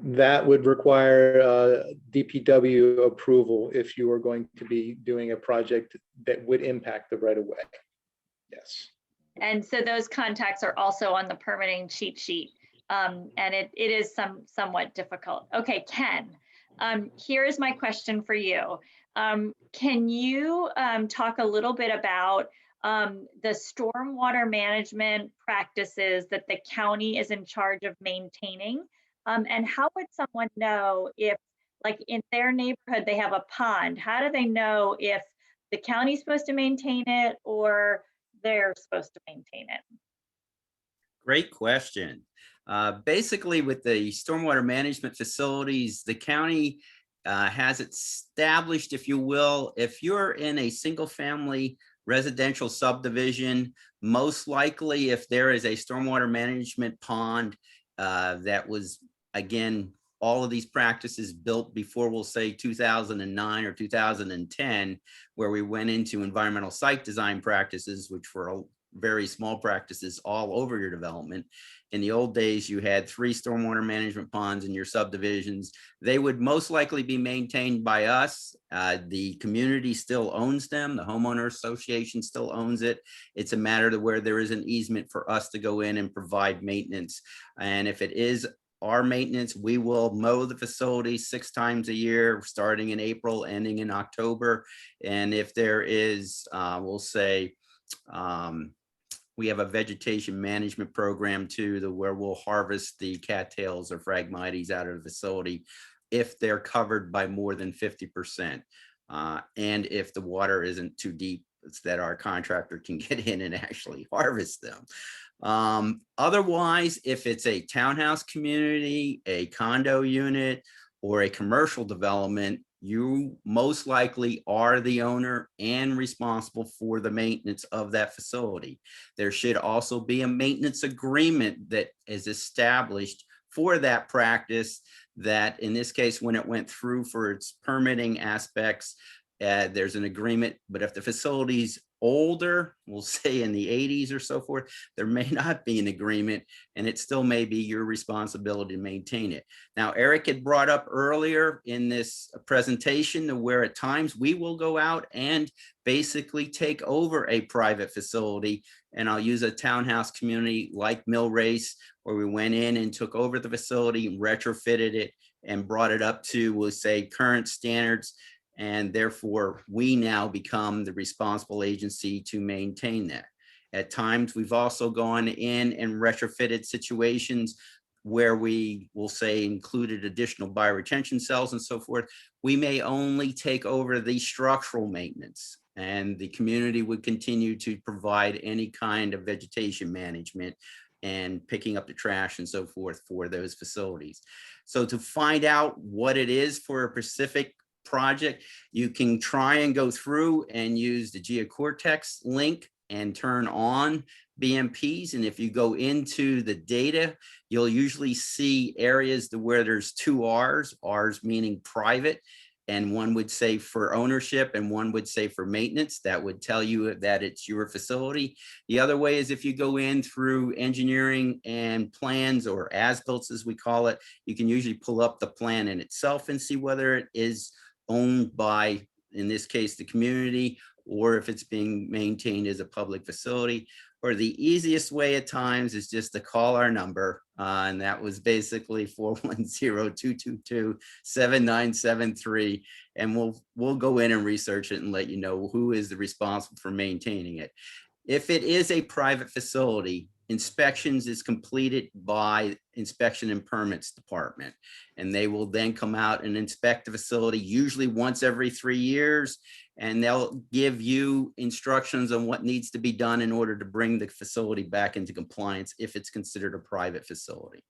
That would require DPW approval if you are going to be doing a project that would impact the right of way. Yes. And so those contacts are also on the permitting cheat sheet. And it is somewhat difficult. Okay, Ken, here is my question for you. Can you talk a little bit about the stormwater management practices that the county is in charge of maintaining? And how would someone know if, like in their neighborhood, they have a pond? How do they know if the county's supposed to maintain it or they're supposed to maintain it? Great question. Basically, with the stormwater management facilities, the county has established, if you will, if you're in a single family residential subdivision, most likely if there is a stormwater management pond that was, again, all of these practices built before, we'll say 2009 or 2010, where we went into environmental site design practices, which were very small practices all over your development. In the old days, you had 3 stormwater management ponds in your subdivisions. They would most likely be maintained by us. The community still owns them. The homeowner association still owns it. It's a matter of where there is an easement for us to go in and provide maintenance. And if it is our maintenance, we will mow the facility 6 times a year, starting in April, ending in October. And if there is, we'll say, we have a vegetation management program too, where we'll harvest the cattails or phragmites out of the facility if they're covered by more than 50%. And if the water isn't too deep, it's that our contractor can get in and actually harvest them. Otherwise, if it's a townhouse community, a condo unit, or a commercial development, you most likely are the owner and responsible for the maintenance of that facility. There should also be a maintenance agreement that is established for that practice, that in this case, when it went through for its permitting aspects, there's an agreement. But if the facility's older, we'll say in the 80s or so forth, there may not be an agreement, and it still may be your responsibility to maintain it. Now, Eric had brought up earlier in this presentation where at times we will go out and basically take over a private facility. And I'll use a townhouse community like Mill Race, where we went in and took over the facility and retrofitted it and brought it up to, we'll say, current standards. And therefore, we now become the responsible agency to maintain that. At times, we've also gone in and retrofitted situations where we will say included additional bioretention cells and so forth. We may only take over the structural maintenance, and the community would continue to provide any kind of vegetation management and picking up the trash and so forth for those facilities. So to find out what it is for a specific project, you can try and go through and use the GeoCortex link and turn on BMPs. And if you go into the data, you'll usually see areas where there's two R's meaning private, and one would say for ownership and one would say for maintenance. That would tell you that it's your facility. The other way is if you go in through engineering and plans, or as-built as we call it, you can usually pull up the plan in itself and see whether it is owned by, in this case, the community, or if it's being maintained as a public facility. Or the easiest way at times is just to call our number, and that was basically 410-222-7973, and we'll go in and research it and let you know who is responsible for maintaining it. If it is a private facility, inspections is completed by Inspection and Permits Department, and they will then come out and inspect the facility usually once every 3 years, and they'll give you instructions on what needs to be done in order to bring the facility back into compliance if it's considered a private facility.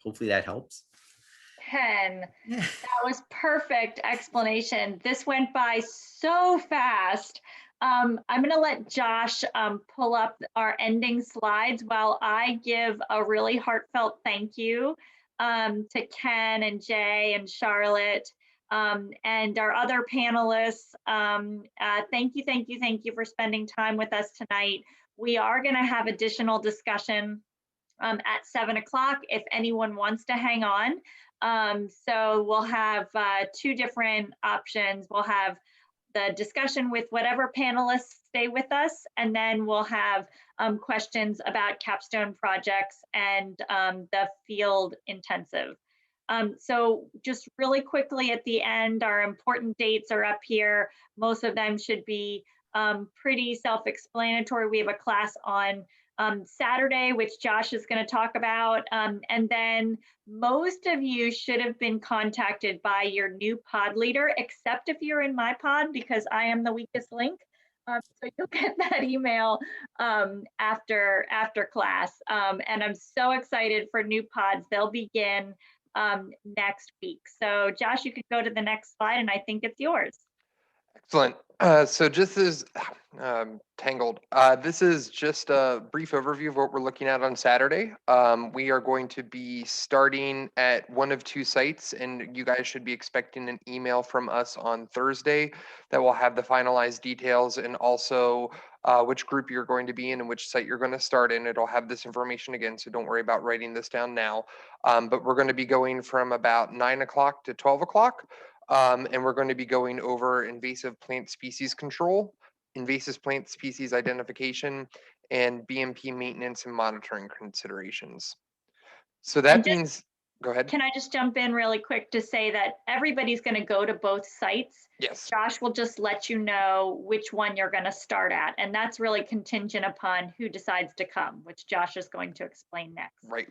Hopefully that helps. Ken, that was perfect explanation. This went by so fast. I'm going to let Josh pull up our ending slides while I give a really heartfelt thank you to Ken and Jay and Charlotte and our other panelists. Thank you for spending time with us tonight. We are going to have additional discussion at 7 o'clock if anyone wants to hang on. So we'll have two different options. We'll have the discussion with whatever panelists stay with us, and then we'll have questions about capstone projects and the field intensive. So just really quickly at the end, our important dates are up here. Most of them should be pretty self-explanatory. We have a class on Saturday, which Josh is going to talk about. And then most of you should have been contacted by your new pod leader, except if you're in my pod, because I am the weakest link. So you'll get that email after class. And I'm so excited for new pods. They'll begin next week. So Josh, you could go to the next slide, and I think it's yours. Excellent. So just as Tangled, this is just a brief overview of what we're looking at on Saturday. We are going to be starting at one of two sites, and you guys should be expecting an email from us on Thursday that will have the finalized details and also which group you're going to be in and which site you're going to start in. It'll have this information again, so don't worry about writing this down now. But we're going to be going from about 9 o'clock to 12 o'clock. And we're going to be going over invasive plant species control, invasive plant species identification, and BMP maintenance and monitoring considerations. So that means, go ahead. Can I just jump in really quick to say that everybody's going to go to both sites? Yes. Josh will just let you know which one you're going to start at. And that's really contingent upon who decides to come, which Josh is going to explain next. Right.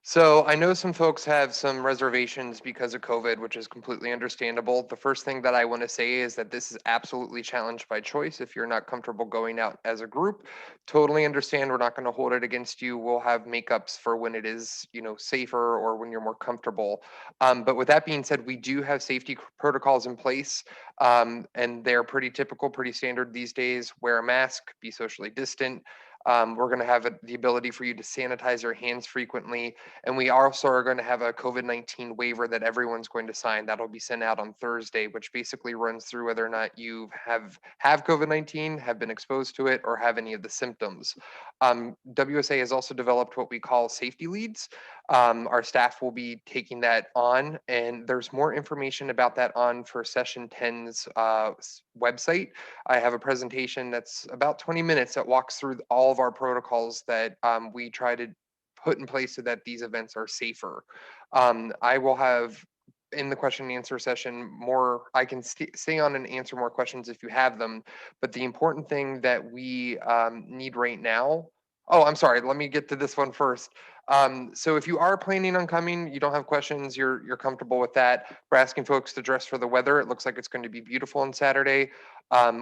So I know some folks have some reservations because of COVID, which is completely understandable. The first thing that I want to say is that this is absolutely challenged by choice. If you're not comfortable going out as a group, totally understand. We're not going to hold it against you. We'll have makeups for when it is, safer or when you're more comfortable. But with that being said, we do have safety protocols in place, and they're pretty typical, pretty standard these days. Wear a mask, be socially distant. We're going to have the ability for you to sanitize your hands frequently. And we also are going to have a COVID-19 waiver that everyone's going to sign. That'll be sent out on Thursday, which basically runs through whether or not you have COVID-19, have been exposed to it, or have any of the symptoms. WSA has also developed what we call safety leads. Our staff will be taking that on, and there's more information about that on for Session 10's website. I have a presentation that's about 20 minutes that walks through all of our protocols that we try to put in place so that these events are safer. I will have in the question and answer session more. I can stay on and answer more questions if you have them. But the important thing that we need right now. Oh, I'm sorry. Let me get to this one first. So if you are planning on coming, you don't have questions, you're comfortable with that. We're asking folks to dress for the weather. It looks like it's going to be beautiful on Saturday.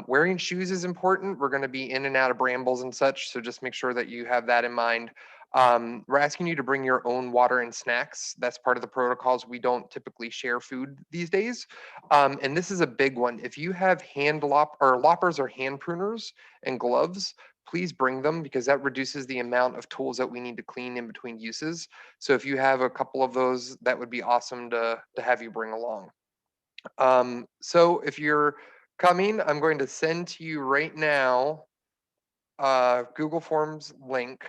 Wearing shoes is important. We're going to be in and out of brambles and such. So just make sure that you have that in mind. We're asking you to bring your own water and snacks. That's part of the protocols. We don't typically share food these days. And this is a big one. If you have loppers or hand pruners and gloves, please bring them because that reduces the amount of tools that we need to clean in between uses. So if you have a couple of those, that would be awesome to have you bring along. So if you're coming, I'm going to send to you right now Google Forms link.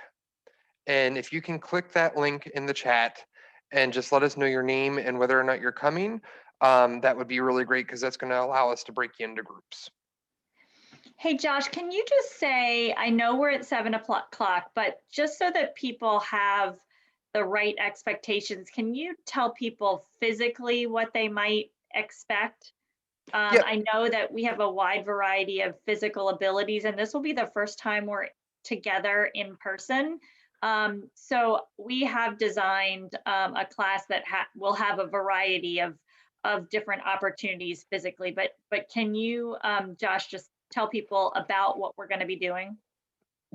And if you can click that link in the chat and just let us know your name and whether or not you're coming, that would be really great because that's going to allow us to break you into groups. Hey, Josh, can you just say, I know we're at 7 o'clock, but just so that people have the right expectations, can you tell people physically what they might expect? I know that we have a wide variety of physical abilities, and this will be the first time we're together in person. So we have designed a class that will have a variety of different opportunities physically, but can you, Josh, just tell people about what we're going to be doing?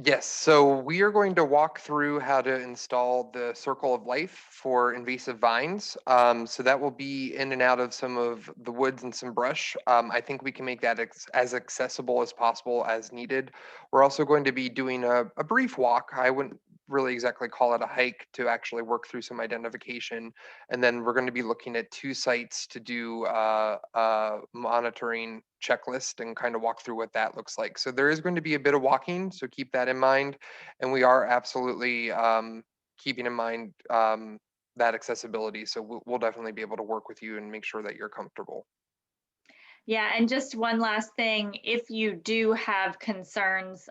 Yes, so we are going to walk through how to install the circle of life for invasive vines. So that will be in and out of some of the woods and some brush. I think we can make that as accessible as possible as needed. We're also going to be doing a brief walk. I wouldn't really exactly call it a hike to actually work through some identification. And then we're going to be looking at 2 sites to do a monitoring checklist and kind of walk through what that looks like. So there is going to be a bit of walking, so keep that in mind. And we are absolutely keeping in mind that accessibility. So we'll definitely be able to work with you and make sure that you're comfortable. Yeah, and just one last thing, if you do have concerns,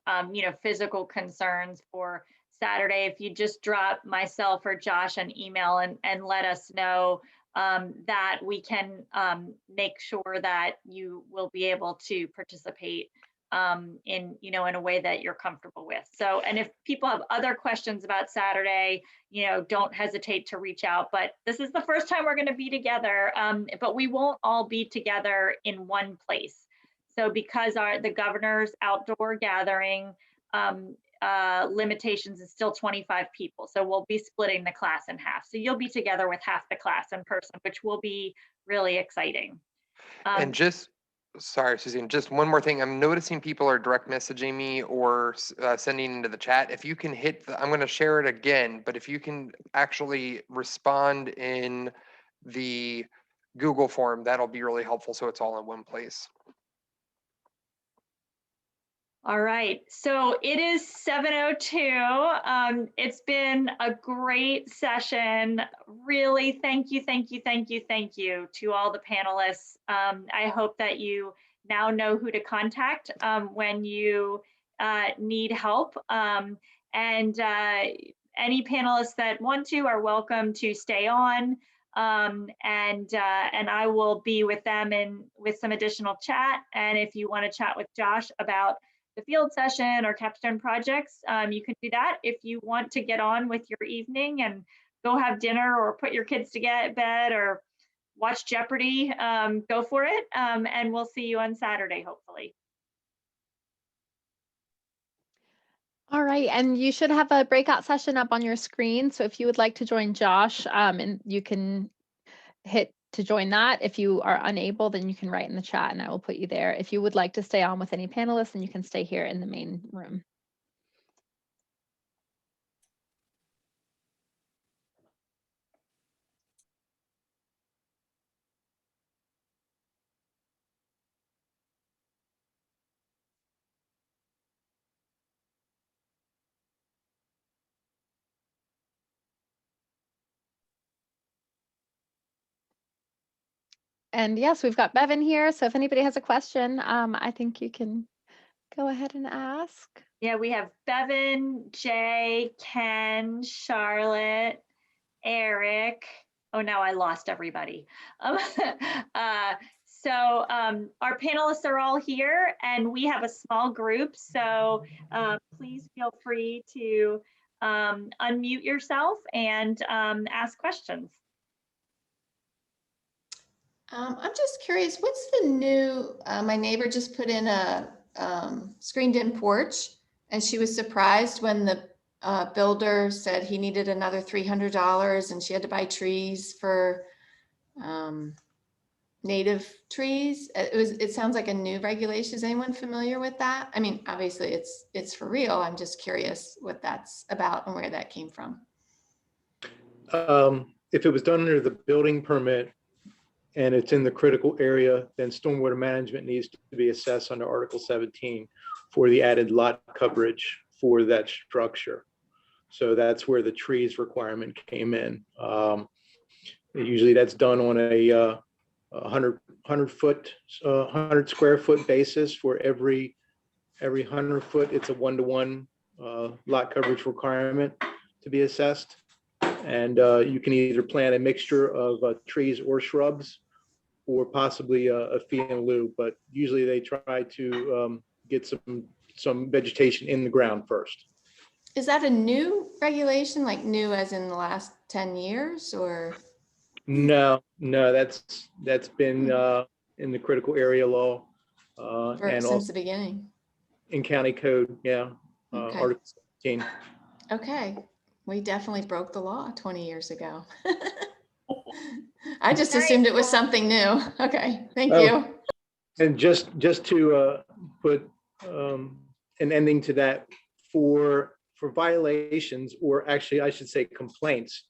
physical concerns for Saturday, if you just drop myself or Josh an email and let us know, that we can make sure that you will be able to participate in a way that you're comfortable with. So, and if people have other questions about Saturday, don't hesitate to reach out. But this is the first time we're going to be together, but we won't all be together in one place. So because the governor's outdoor gathering limitations is still 25 people. So we'll be splitting the class in half. So you'll be together with half the class in person, which will be really exciting. And sorry, Suzanne, just one more thing. I'm noticing people are direct messaging me or sending into the chat. If you can I'm going to share it again, but if you can actually respond in the Google form, that'll be really helpful. So it's all in one place. All right, so it is 7:02. It's been a great session. Really, thank you to all the panelists. I hope that you now know who to contact when you need help. And any panelists that want to are welcome to stay on. And I will be with them with some additional chat. And if you want to chat with Josh about the field session or capstone projects, you can do that. If you want to get on with your evening and go have dinner or put your kids to bed or watch Jeopardy, go for it. And we'll see you on Saturday, hopefully. All right, and you should have a breakout session up on your screen. So if you would like to join Josh, and you can hit to join that. If you are unable, then you can write in the chat and I will put you there. If you would like to stay on with any panelists, then you can stay here in the main room. And yes, we've got Bevan here. So if anybody has a question, I think you can go ahead and ask. Yeah, we have Bevan, Jay, Ken, Charlotte, Eric, Oh, now I lost everybody. Our panelists are all here and we have a small group. So please feel free to unmute yourself and ask questions. I'm just curious, what's the new, my neighbor just put in a screened in porch and she was surprised when the builder said he needed another $300 and she had to buy trees for native trees. It sounds like a new regulation. Is anyone familiar with that? I mean, obviously it's for real. I'm just curious what that's about and where that came from. If it was done under the building permit and it's in the critical area, then stormwater management needs to be assessed under Article 17 for the added lot coverage for that structure. So that's where the trees requirement came in. Usually that's done on a 100 square foot basis. For every 100 foot, it's a 1-to-1 lot coverage requirement to be assessed. And you can either plant a mixture of trees or shrubs, or possibly a fee in lieu, but usually they try to get some vegetation in the ground first. Is that a new regulation, like new as in the last 10 years or? No, that's been in the critical area law and Since also the beginning. in county code, yeah, Okay. Article 17. Okay, we definitely broke the law 20 years ago. I just assumed it was something new. Okay, thank you. And just to put an ending to that, for violations, or actually I should say complaints,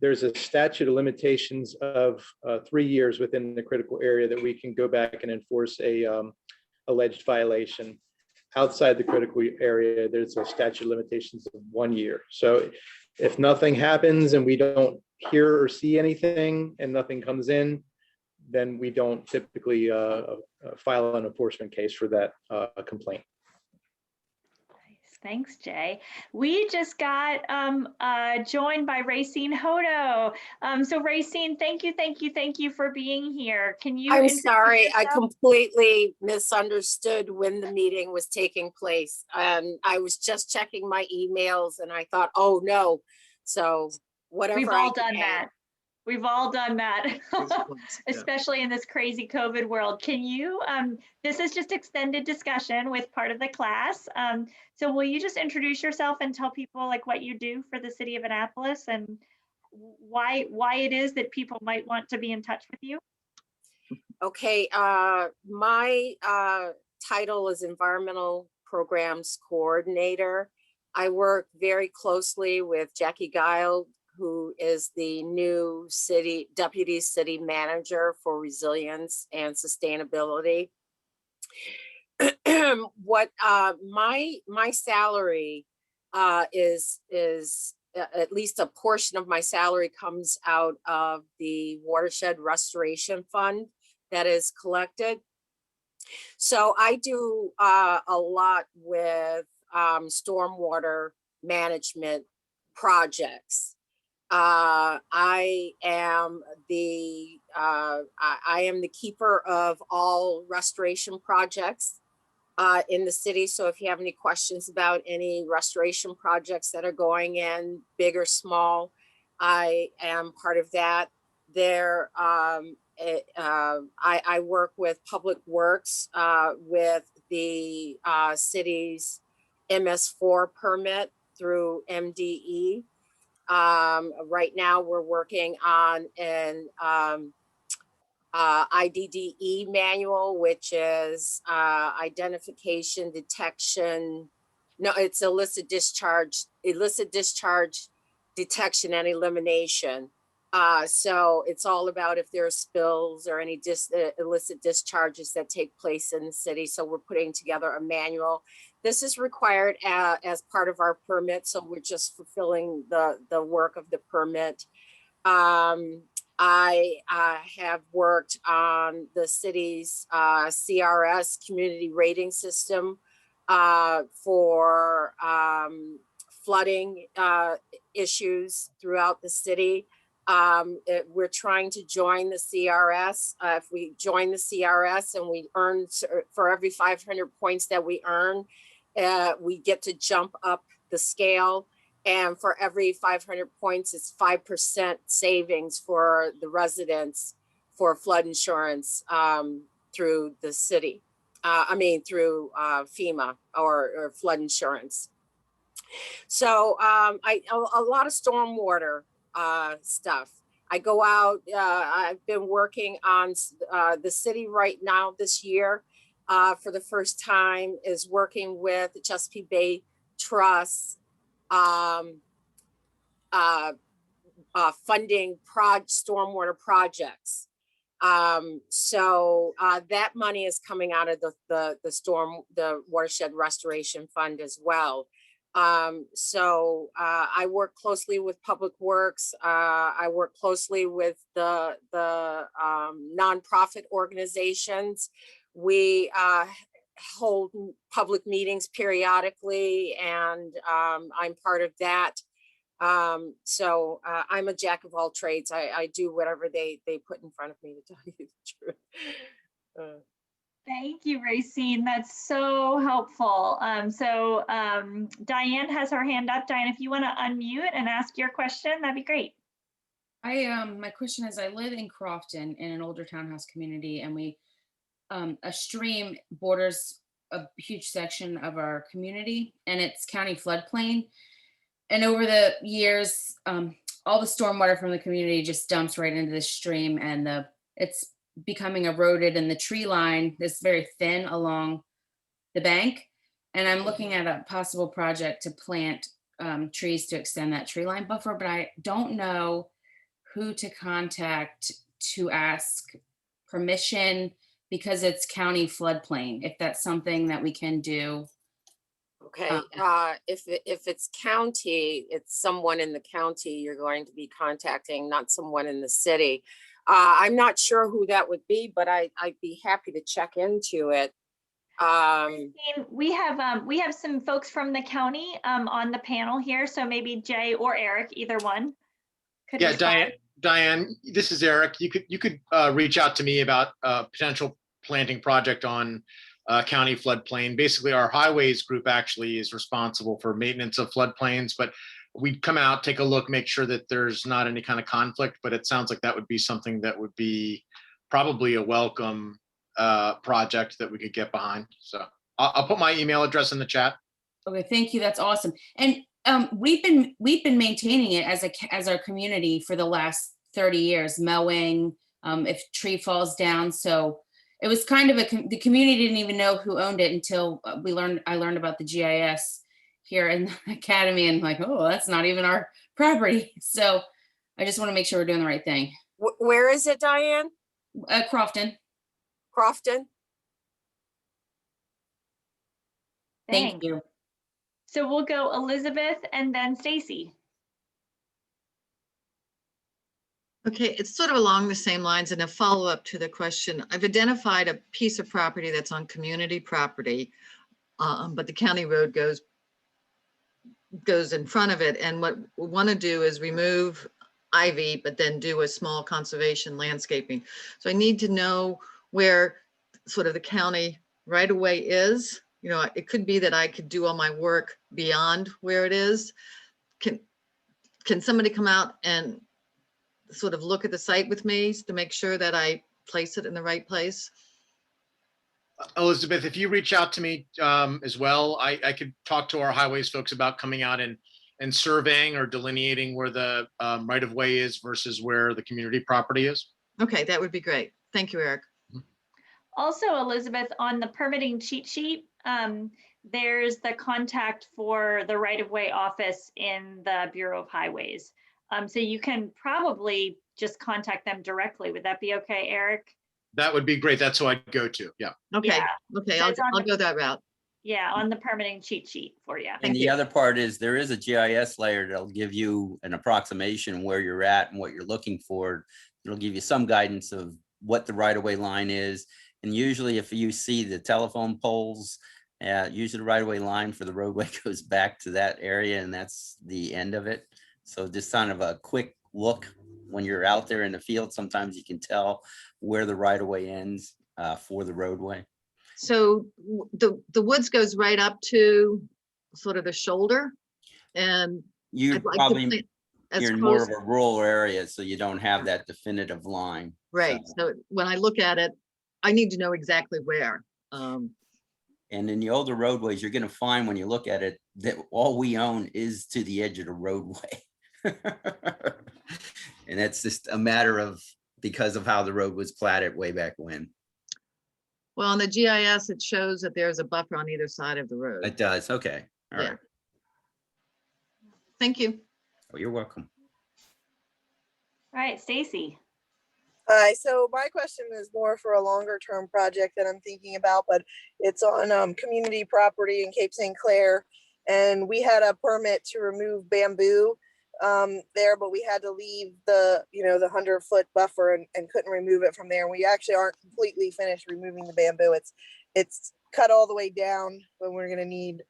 there's a statute of limitations of 3 years within the critical area that we can go back and enforce a alleged violation. Outside the critical area, there's a statute of limitations of 1 year. So if nothing happens and we don't hear or see anything and nothing comes in, then we don't typically file an enforcement case for that complaint. Thanks, Jay. We just got joined by Racine Hodo. So Racine, thank you for being here. Can you? I'm sorry, I completely misunderstood when the meeting was taking place. I was just checking my emails and I thought, oh no. So whatever. We've all done that. We've all done that, especially in this crazy COVID world. Can you, this is just extended discussion with part of the class. So will you just introduce yourself and tell people like what you do for the city of Annapolis and why it is that people might want to be in touch with you? Okay, my title is Environmental Programs Coordinator. I work very closely with Jackie Guile, who is the new deputy city manager for resilience and sustainability. What my salary is at least a portion of my salary comes out of the watershed restoration fund that is collected. So I do a lot with stormwater management projects. I am the keeper of all restoration projects in the city. So if you have any questions about any restoration projects that are going in, big or small, I am part of that. There, I work with Public Works with the city's MS4 permit through MDE. Right now we're working on an IDDE manual, which is identification, detection. No, it's illicit discharge detection and elimination. So it's all about if there are spills or any illicit discharges that take place in the city. So we're putting together a manual. This is required as part of our permit. So we're just fulfilling the work of the permit. I have worked on the city's CRS community rating system for flooding issues throughout the city. We're trying to join the CRS. If we join the CRS and we earn, for every 500 points that we earn, we get to jump up the scale. And for every 500 points, it's 5% savings for the residents for flood insurance through the city. Through FEMA or flood insurance. So a lot of stormwater stuff. I go out, I've been working on the city right now this year for the first time is working with the Chesapeake Bay Trust funding stormwater projects. That money is coming out of the watershed restoration fund as well. I work closely with Public Works. I work closely with the nonprofit organizations. We hold public meetings periodically, and I'm part of that. I'm a jack of all trades. I do whatever they put in front of me, to tell you the truth. Thank you, Racine. That's so helpful. Diane has her hand up. Diane, if you want to unmute and ask your question, that'd be great. My question is, I live in Crofton in an older townhouse community, and a stream borders a huge section of our community, and it's county floodplain. And over the years, all the stormwater from the community just dumps right into the stream, and it's becoming eroded, and the tree line is very thin along the bank. And I'm looking at a possible project to plant trees to extend that tree line buffer, but I don't know who to contact to ask permission because it's county floodplain, if that's something that we can do. Okay, if it's county, it's someone in the county you're going to be contacting, not someone in the city. I'm not sure who that would be, but I'd be happy to check into it. We have some folks from the county on the panel here, so maybe Jay or Eric, either one. Could Yeah, respond. Diane, this is Eric. You could reach out to me about a potential planting project on county floodplain. Basically, our highways group actually is responsible for maintenance of floodplains, but we'd come out, take a look, make sure that there's not any kind of conflict, but it sounds like that would be something that would be probably a welcome project that we could get behind. So I'll put my email address in the chat. Okay, thank you. That's awesome. And we've been maintaining it as our community for the last 30 years, mowing, if tree falls down. So it was kind of the community didn't even know who owned it until I learned about the GIS here in the academy, and like, oh, that's not even our property. So I just want to make sure we're doing the right thing. Where is it, Diane? Crofton. Crofton? Thank you. So we'll go Elizabeth and then Stacy. Okay, it's sort of along the same lines, and a follow-up to the question. I've identified a piece of property that's on community property, but the county road goes in front of it. And what we want to do is remove ivy, but then do a small conservation landscaping. So I need to know where sort of the county right of way is. You know, it could be that I could do all my work beyond where it is. Can somebody come out and sort of look at the site with me to make sure that I place it in the right place? Elizabeth, if you reach out to me as well, I could talk to our highways folks about coming out and surveying or delineating where the right of way is versus where the community property is. Okay, that would be great. Thank you, Eric. Also, Elizabeth, on the permitting cheat sheet, there's the contact for the right-of-way office in the Bureau of Highways. So you can probably just contact them directly. Would that be okay, Eric? That would be great. That's who I'd go to. Yeah. Okay. Yeah. Okay, So I'll it's on go that route. Yeah, on the permitting cheat sheet for you. And the other part is there is a GIS layer that'll give you an approximation where you're at and what you're looking for. It'll give you some guidance of what the right of way line is. And usually if you see the telephone poles, usually the right of way line for the roadway goes back to that area, and that's the end of it. So just kind of a quick look when you're out there in the field, sometimes you can tell where the right of way ends for the roadway. So the woods goes right up to sort of the shoulder, and You I'd like to probably, plant as you're in more close, of a rural area, so you don't have that definitive line. right? So when I look at it, I need to know exactly where. And in the older roadways, you're gonna find when you look at it, that all we own is to the edge of the roadway. And that's just a matter of, because of how the road was platted way back when. Well, on the GIS, it shows that there's a buffer on either side of the road. It does, okay, all Yeah. right. Thank you. Oh, you're welcome. All right, Stacy. Hi, so my question is more for a longer term project that I'm thinking about, but it's on community property in Cape St. Clair. And we had a permit to remove bamboo there, but we had to leave the 100-foot buffer and couldn't remove it from there. And we actually aren't completely finished removing the bamboo. It's cut all the way down, but we're gonna need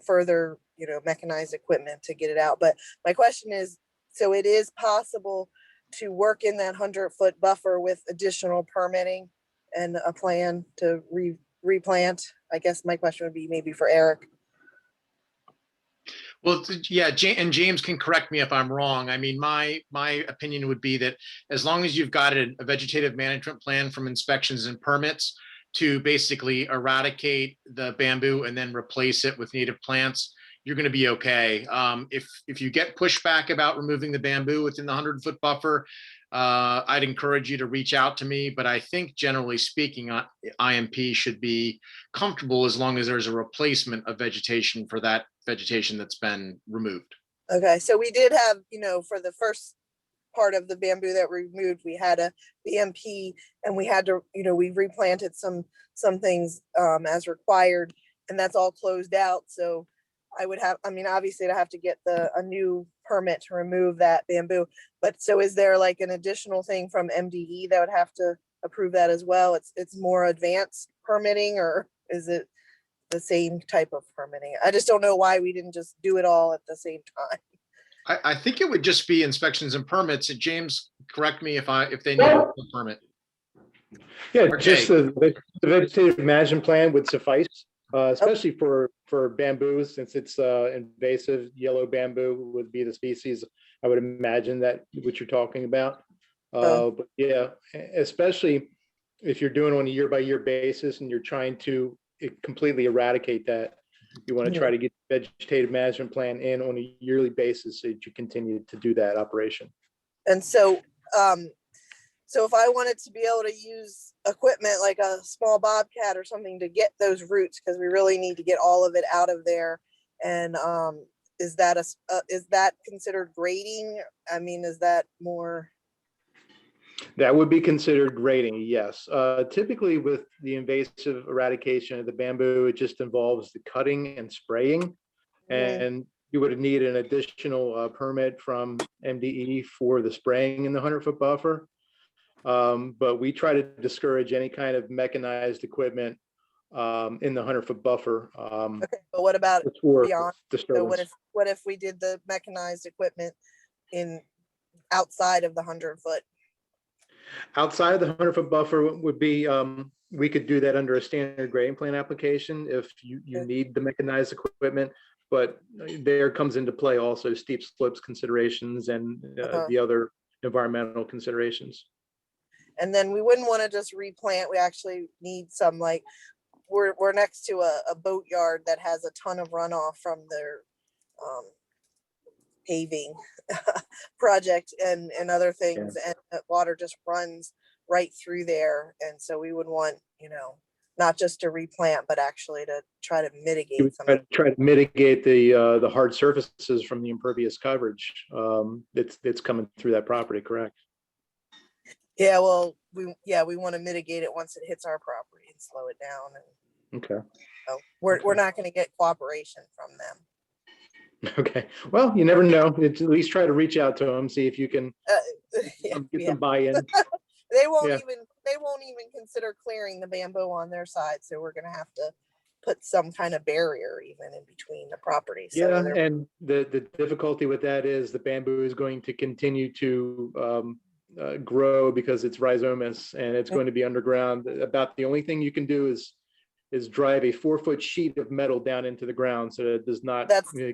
further, mechanized equipment to get it out. But my question is, so it is possible to work in that 100-foot buffer with additional permitting and a plan to replant? I guess my question would be maybe for Eric. Well, yeah, and James can correct me if I'm wrong. I mean, my opinion would be that as long as you've got a vegetative management plan from inspections and permits to basically eradicate the bamboo and then replace it with native plants, you're going to be okay. If you get pushback about removing the bamboo within the 100-foot buffer, I'd encourage you to reach out to me. But I think generally speaking, IMP should be comfortable as long as there's a replacement of vegetation for that vegetation that's been removed. Okay, so we did have, for the first part of the bamboo that we removed, we had a BMP, and we had to, we replanted some things as required, and that's all closed out. So obviously I'd have to get a new permit to remove that bamboo. But so is there like an additional thing from MDE that would have to approve that as well? It's more advanced permitting, or is it the same type of permitting? I just don't know why we didn't just do it all at the same time. I think it would just be inspections and permits. And James, correct me if they need a permit. Yeah, Okay. just the vegetative management plan would suffice, especially for bamboo, since it's invasive. Yellow bamboo would be the species I would imagine that what you're talking about. But yeah, especially if you're doing it on a year-by-year basis and you're trying to completely eradicate that, you want to try to get the vegetative management plan in on a yearly basis so that you continue to do that operation. And so, so if I wanted to be able to use equipment like a small bobcat or something to get those roots, because we really need to get all of it out of there, and is that considered grading? I mean, is that more? That would be considered grading, yes. Typically with the invasive eradication of the bamboo, it just involves the cutting and spraying. And you would need an additional permit from MDE for the spraying in the 100-foot buffer. But we try to discourage any kind of mechanized equipment in the 100-foot buffer. Okay, but what about beyond? So what if we did the mechanized equipment outside of the 100-foot? Outside of the 100-foot buffer would be, we could do that under a standard grading plan application if you need the mechanized equipment, but there comes into play also steep slopes considerations and the other environmental considerations. And then we wouldn't want to just replant. We actually need some, like, we're next to a boat yard that has a ton of runoff from their paving project and other things, and the water just runs right through there. And so we would want, not just to replant, but actually to try to mitigate some. Try to mitigate the hard surfaces from the impervious coverage that's coming through that property, correct? Yeah, well, we want to mitigate it once it hits our property and slow it down. And okay. So we're not going to get cooperation from them. Okay. Well, you never know. At least try to reach out to them, see if you can get some buy-in. They won't even consider clearing the bamboo on their side. So we're going to have to put some kind of barrier even in between the properties. So Yeah, there- and the difficulty with that is the bamboo is going to continue to grow because it's rhizomatous and it's going to be underground. About the only thing you can do is drive a 4-foot sheet of metal down into the ground so that it does not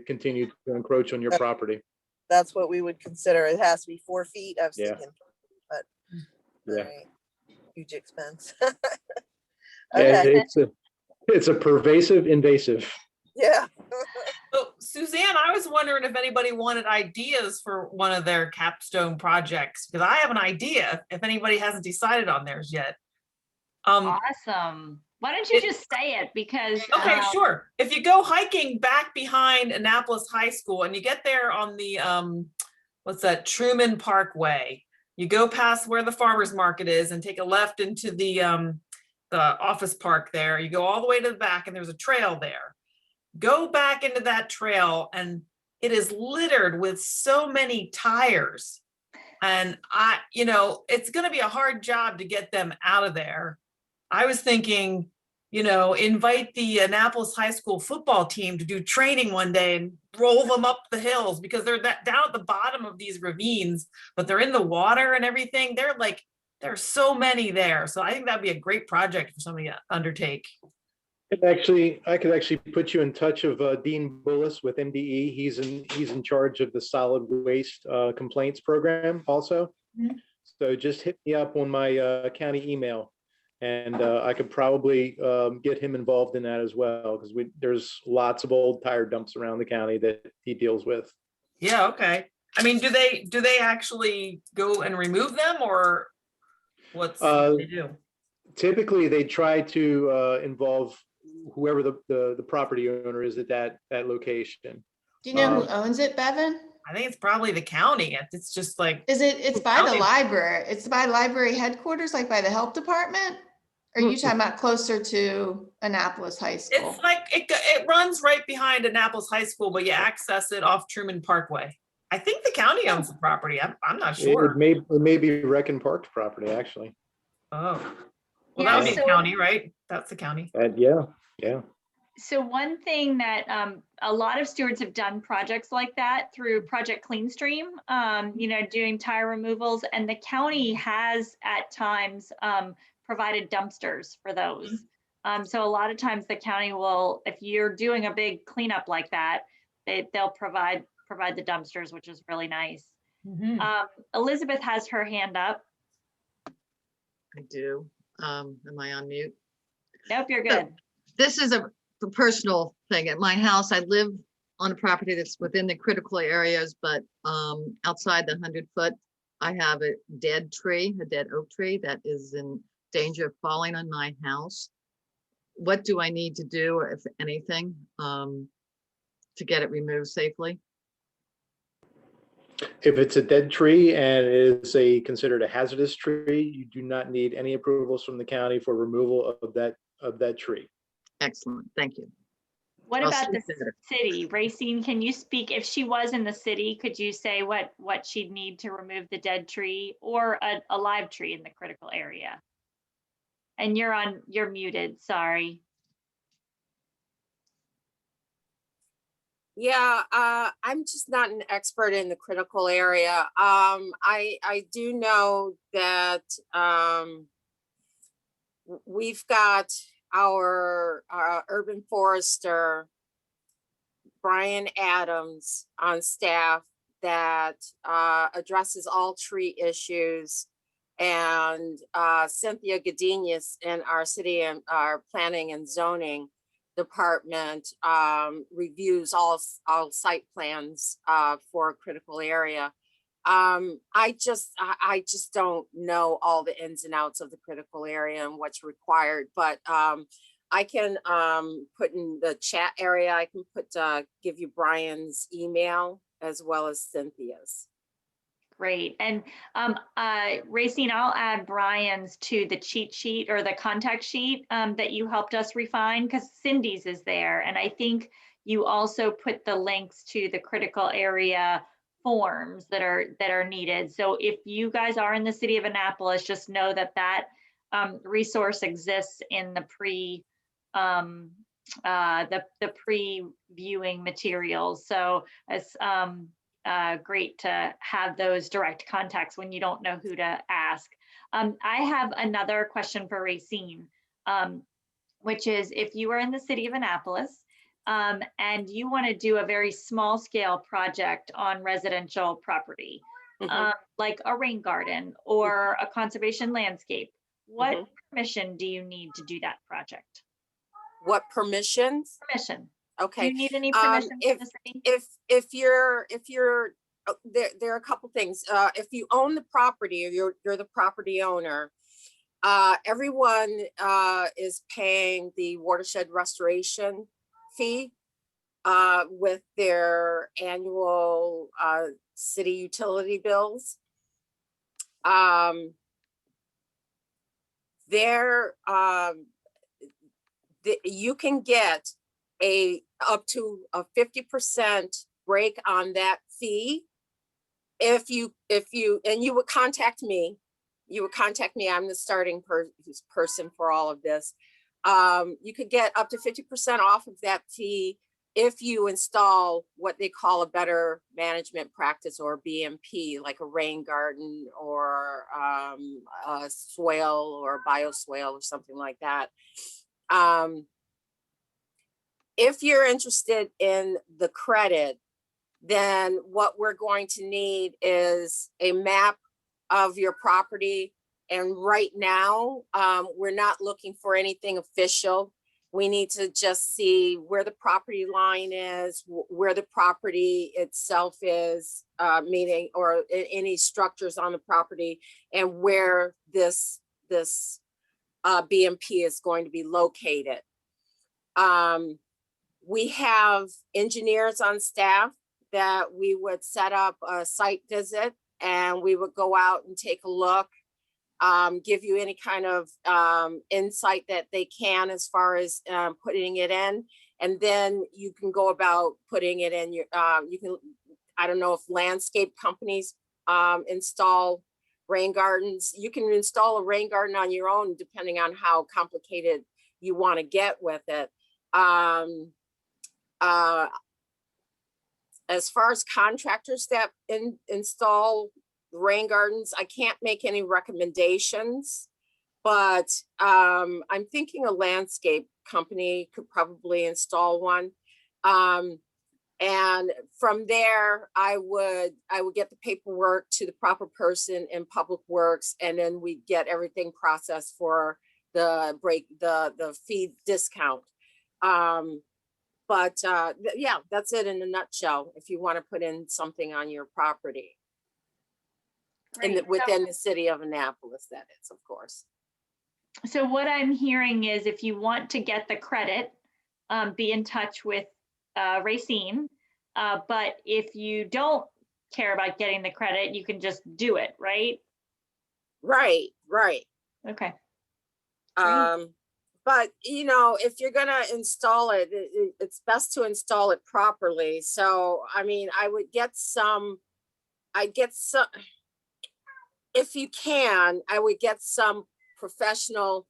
continue to encroach on your property. That's what we would consider. It has to be 4 feet. I was Yeah. thinking, but Yeah. right, huge expense. And Okay. it's a pervasive invasive. Yeah. So Suzanne, I was wondering if anybody wanted ideas for one of their capstone projects, because I have an idea if anybody hasn't decided on theirs yet. Awesome. Why don't you just say it? Because Okay, sure. If you go hiking back behind Annapolis High School and you get there on the what's that, Truman Parkway, you go past where the farmers market is and take a left into the office park there. You go all the way to the back and there's a trail there. Go back into that trail and it is littered with so many tires. And it's going to be a hard job to get them out of there. I was thinking, invite the Annapolis High School football team to do training one day and roll them up the hills, because they're down at the bottom of these ravines, but they're in the water and everything. There's so many there. So I think that'd be a great project for somebody to undertake. I could actually put you in touch of Dean Bullis with MDE. He's in charge of the solid waste complaints program also. Mhm. So just hit me up on my county email, and I could probably get him involved in that as well, because there's lots of old tire dumps around the county that he deals with. Yeah, okay. I mean, do they actually go and remove them, or what do they do? Typically, they try to involve whoever the property owner is at that location. Do you know who owns it, Bevan? I think it's probably the county. It's just like. It's by the county. library. It's by library headquarters, like by the health department? Or are you talking about closer to Annapolis High School? It's like, it runs right behind Annapolis High School, but you access it off Truman Parkway. I think the county owns the property. I'm not sure. It may be Recon Park's property, actually. Oh, well, Yeah, that would be so- the county, right? That's the county. Yeah. So one thing that a lot of stewards have done projects like that through Project Clean Stream, doing tire removals, and the county has at times provided dumpsters for those. So a lot of times the county will, if you're doing a big cleanup like that, they'll provide the dumpsters, which is really nice. Elizabeth has her hand up. I do. Am I on mute? Nope, you're good. This is a personal thing. At my house, I live on a property that's within the critical areas, but outside the 100-foot, I have a dead oak tree that is in danger of falling on my house. What do I need to do, if anything, to get it removed safely? If it's a dead tree and it is considered a hazardous tree, you do not need any approvals from the county for removal of that tree. Excellent, thank you. What I'll about the speak to her. city? Racine, can you speak, if she was in the city, could you say what she'd need to remove the dead tree or a live tree in the critical area? And you're muted, sorry. Yeah, I'm just not an expert in the critical area. I do know that we've got our urban forester, Brian Adams, on staff that addresses all tree issues, and Cynthia Godinez in our city and our planning and zoning department reviews all site plans for a critical area. I just don't know all the ins and outs of the critical area and what's required, but I can put in the chat area, I can give you Brian's email as well as Cynthia's. Great. And Racine, I'll add Brian's to the cheat sheet or the contact sheet that you helped us refine, because Cindy's is there. And I think you also put the links to the critical area forms that are needed. So if you guys are in the city of Annapolis, just know that resource exists in the the pre-viewing materials. So it's great to have those direct contacts when you don't know who to ask. I have another question for Racine, which is if you are in the city of Annapolis and you want to do a very small scale project on residential property, like a rain garden or a conservation landscape, what permission do you need to do that project? What permissions? Permission. Okay. Do you need any permission from the city? If you're there are a couple things. If you own the property or you're the property owner, everyone is paying the watershed restoration fee with their annual city utility bills. You can get up to a 50% break on that fee if you would contact me. I'm the starting person for all of this. You could get up to 50% off of that fee if you install what they call a better management practice, or BMP, like a rain garden or a swale or a bioswale or something like that. If you're interested in the credit, then what we're going to need is a map of your property. And right now, we're not looking for anything official. We need to just see where the property line is, where the property itself is, meaning, or any structures on the property, and where this BMP is going to be located. We have engineers on staff that we would set up a site visit, and we would go out and take a look, give you any kind of insight that they can as far as putting it in. And then you can go about putting it in your, I don't know if landscape companies install rain gardens. You can install a rain garden on your own, depending on how complicated you want to get with it. As far as contractors that install rain gardens, I can't make any recommendations, but I'm thinking a landscape company could probably install one. And from there, I would get the paperwork to the proper person in Public Works, and then we get everything processed for the fee discount. Yeah, that's it in a nutshell. If you want to put in something on your property. Within the city of Annapolis, that is, of course. So what I'm hearing is if you want to get the credit, be in touch with Racine. But if you don't care about getting the credit, you can just do it, right? Right. Okay. But if you're gonna install it, it's best to install it properly. So, I mean, I'd get some, if you can, I would get some professional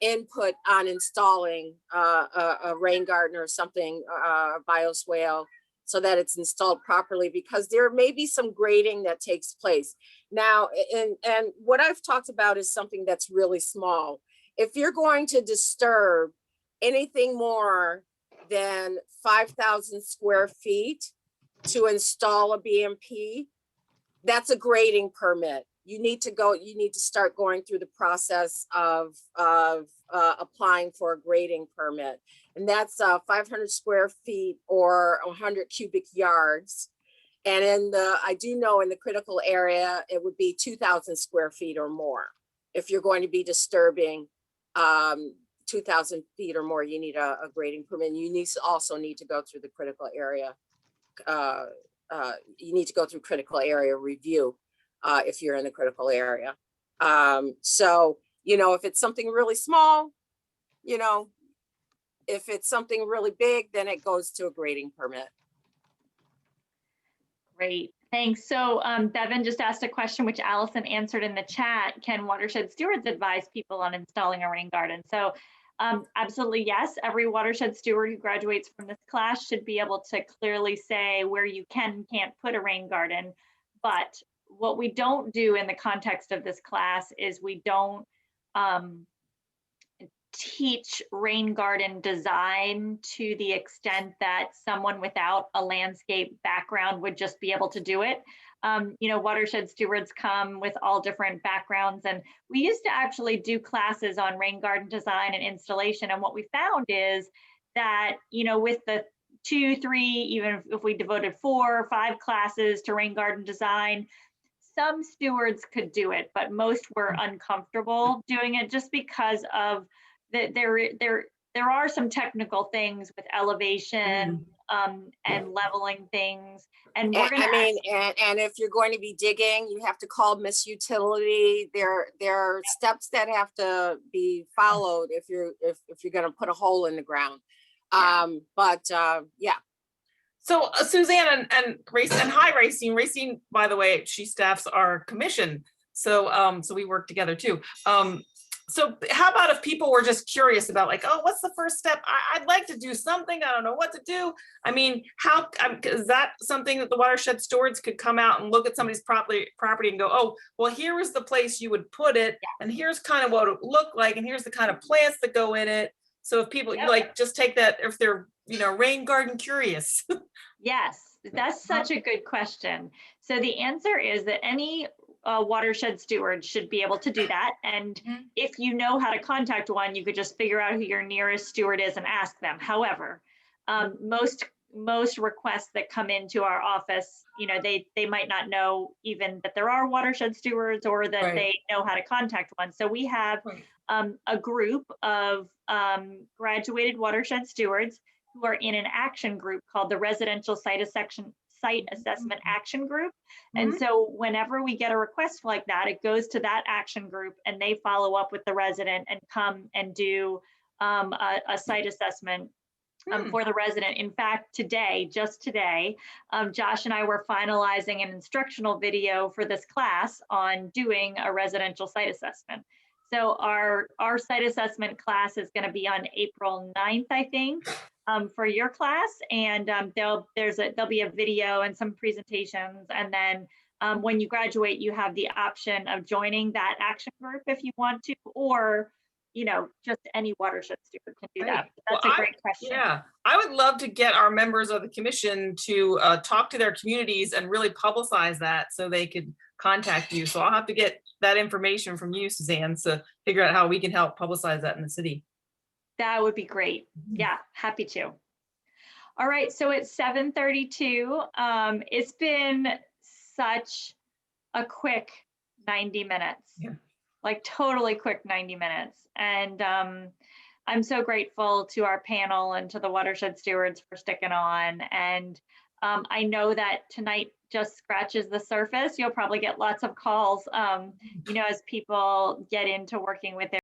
input on installing a rain garden or something, a bioswale, so that it's installed properly, because there may be some grading that takes place. Now, and what I've talked about is something that's really small. If you're going to disturb anything more than 5,000 square feet to install a BMP, that's a grading permit. You need to start going through the process of applying for a grading permit. And that's 500 square feet or 100 cubic yards. And I do know in the critical area, it would be 2,000 square feet or more. If you're going to be disturbing 2,000 feet or more, you need a grading permit. You also need to go through the critical area. You need to go through critical area review if you're in the critical area. So, if it's something really small, if it's something really big, then it goes to a grading permit. Great, thanks. So Bevan just asked a question which Allison answered in the chat. Can watershed stewards advise people on installing a rain garden? So Absolutely, yes. Every watershed steward who graduates from this class should be able to clearly say where you can and can't put a rain garden. But what we don't do in the context of this class is we don't teach rain garden design to the extent that someone without a landscape background would just be able to do it. You know, watershed stewards come with all different backgrounds, and we used to actually do classes on rain garden design and installation. And what we found is that, you know, with the 2, 3, even if we devoted 4 or 5 classes to rain garden design, some stewards could do it, but most were uncomfortable doing it just because of there are some technical things with elevation and leveling things. And we're gonna, I mean, and if you're going to be digging, you have to call Miss Utility. There are steps that have to be followed if you're going to put a hole in the ground. Yeah. So Suzanne and Racine, and hi Racine. Racine, by the way, she staffs our commission. So so we work together too. So how about if people were just curious about like, oh, what's the first step? I'd like to do something. I don't know what to do. I mean, how is that something that the watershed stewards could come out and look at somebody's property and go, oh, well, here is the place you would put it, and here's kind of what it would look like, and here's the kind of plants that go in it. So if people like just take that, if they're, you know, rain garden curious. Yes, that's such a good question. So the answer is that any watershed steward should be able to do that. And if you know how to contact one, you could just figure out who your nearest steward is and ask them. However, most requests that come into our office, you know, they might not know even that there are watershed stewards or that they know how to contact one. So we have a group of graduated watershed stewards who are in an action group called the Residential Site Assessment Action Group. And so whenever we get a request like that, it goes to that action group and they follow up with the resident and come and do a site assessment for the resident. In fact, just today, Josh and I were finalizing an instructional video for this class on doing a residential site assessment. So our site assessment class is going to be on April 9th, I think. For your class, and there'll be a video and some presentations, and then when you graduate, you have the option of joining that action group if you want to, or you know, just any watershed steward can do that. That's a great question. Yeah, I would love to get our members of the commission to talk to their communities and really publicize that so they could contact you. So I'll have to get that information from you, Suzanne, to figure out how we can help publicize that in the city. That would be great. Yeah, happy to. All right, so it's 7:32. It's been such a quick 90 minutes, like totally quick 90 minutes. And I'm so grateful to our panel and to the watershed stewards for sticking on. And I know that tonight just scratches the surface. You'll probably get lots of calls, you know, as people get into working with their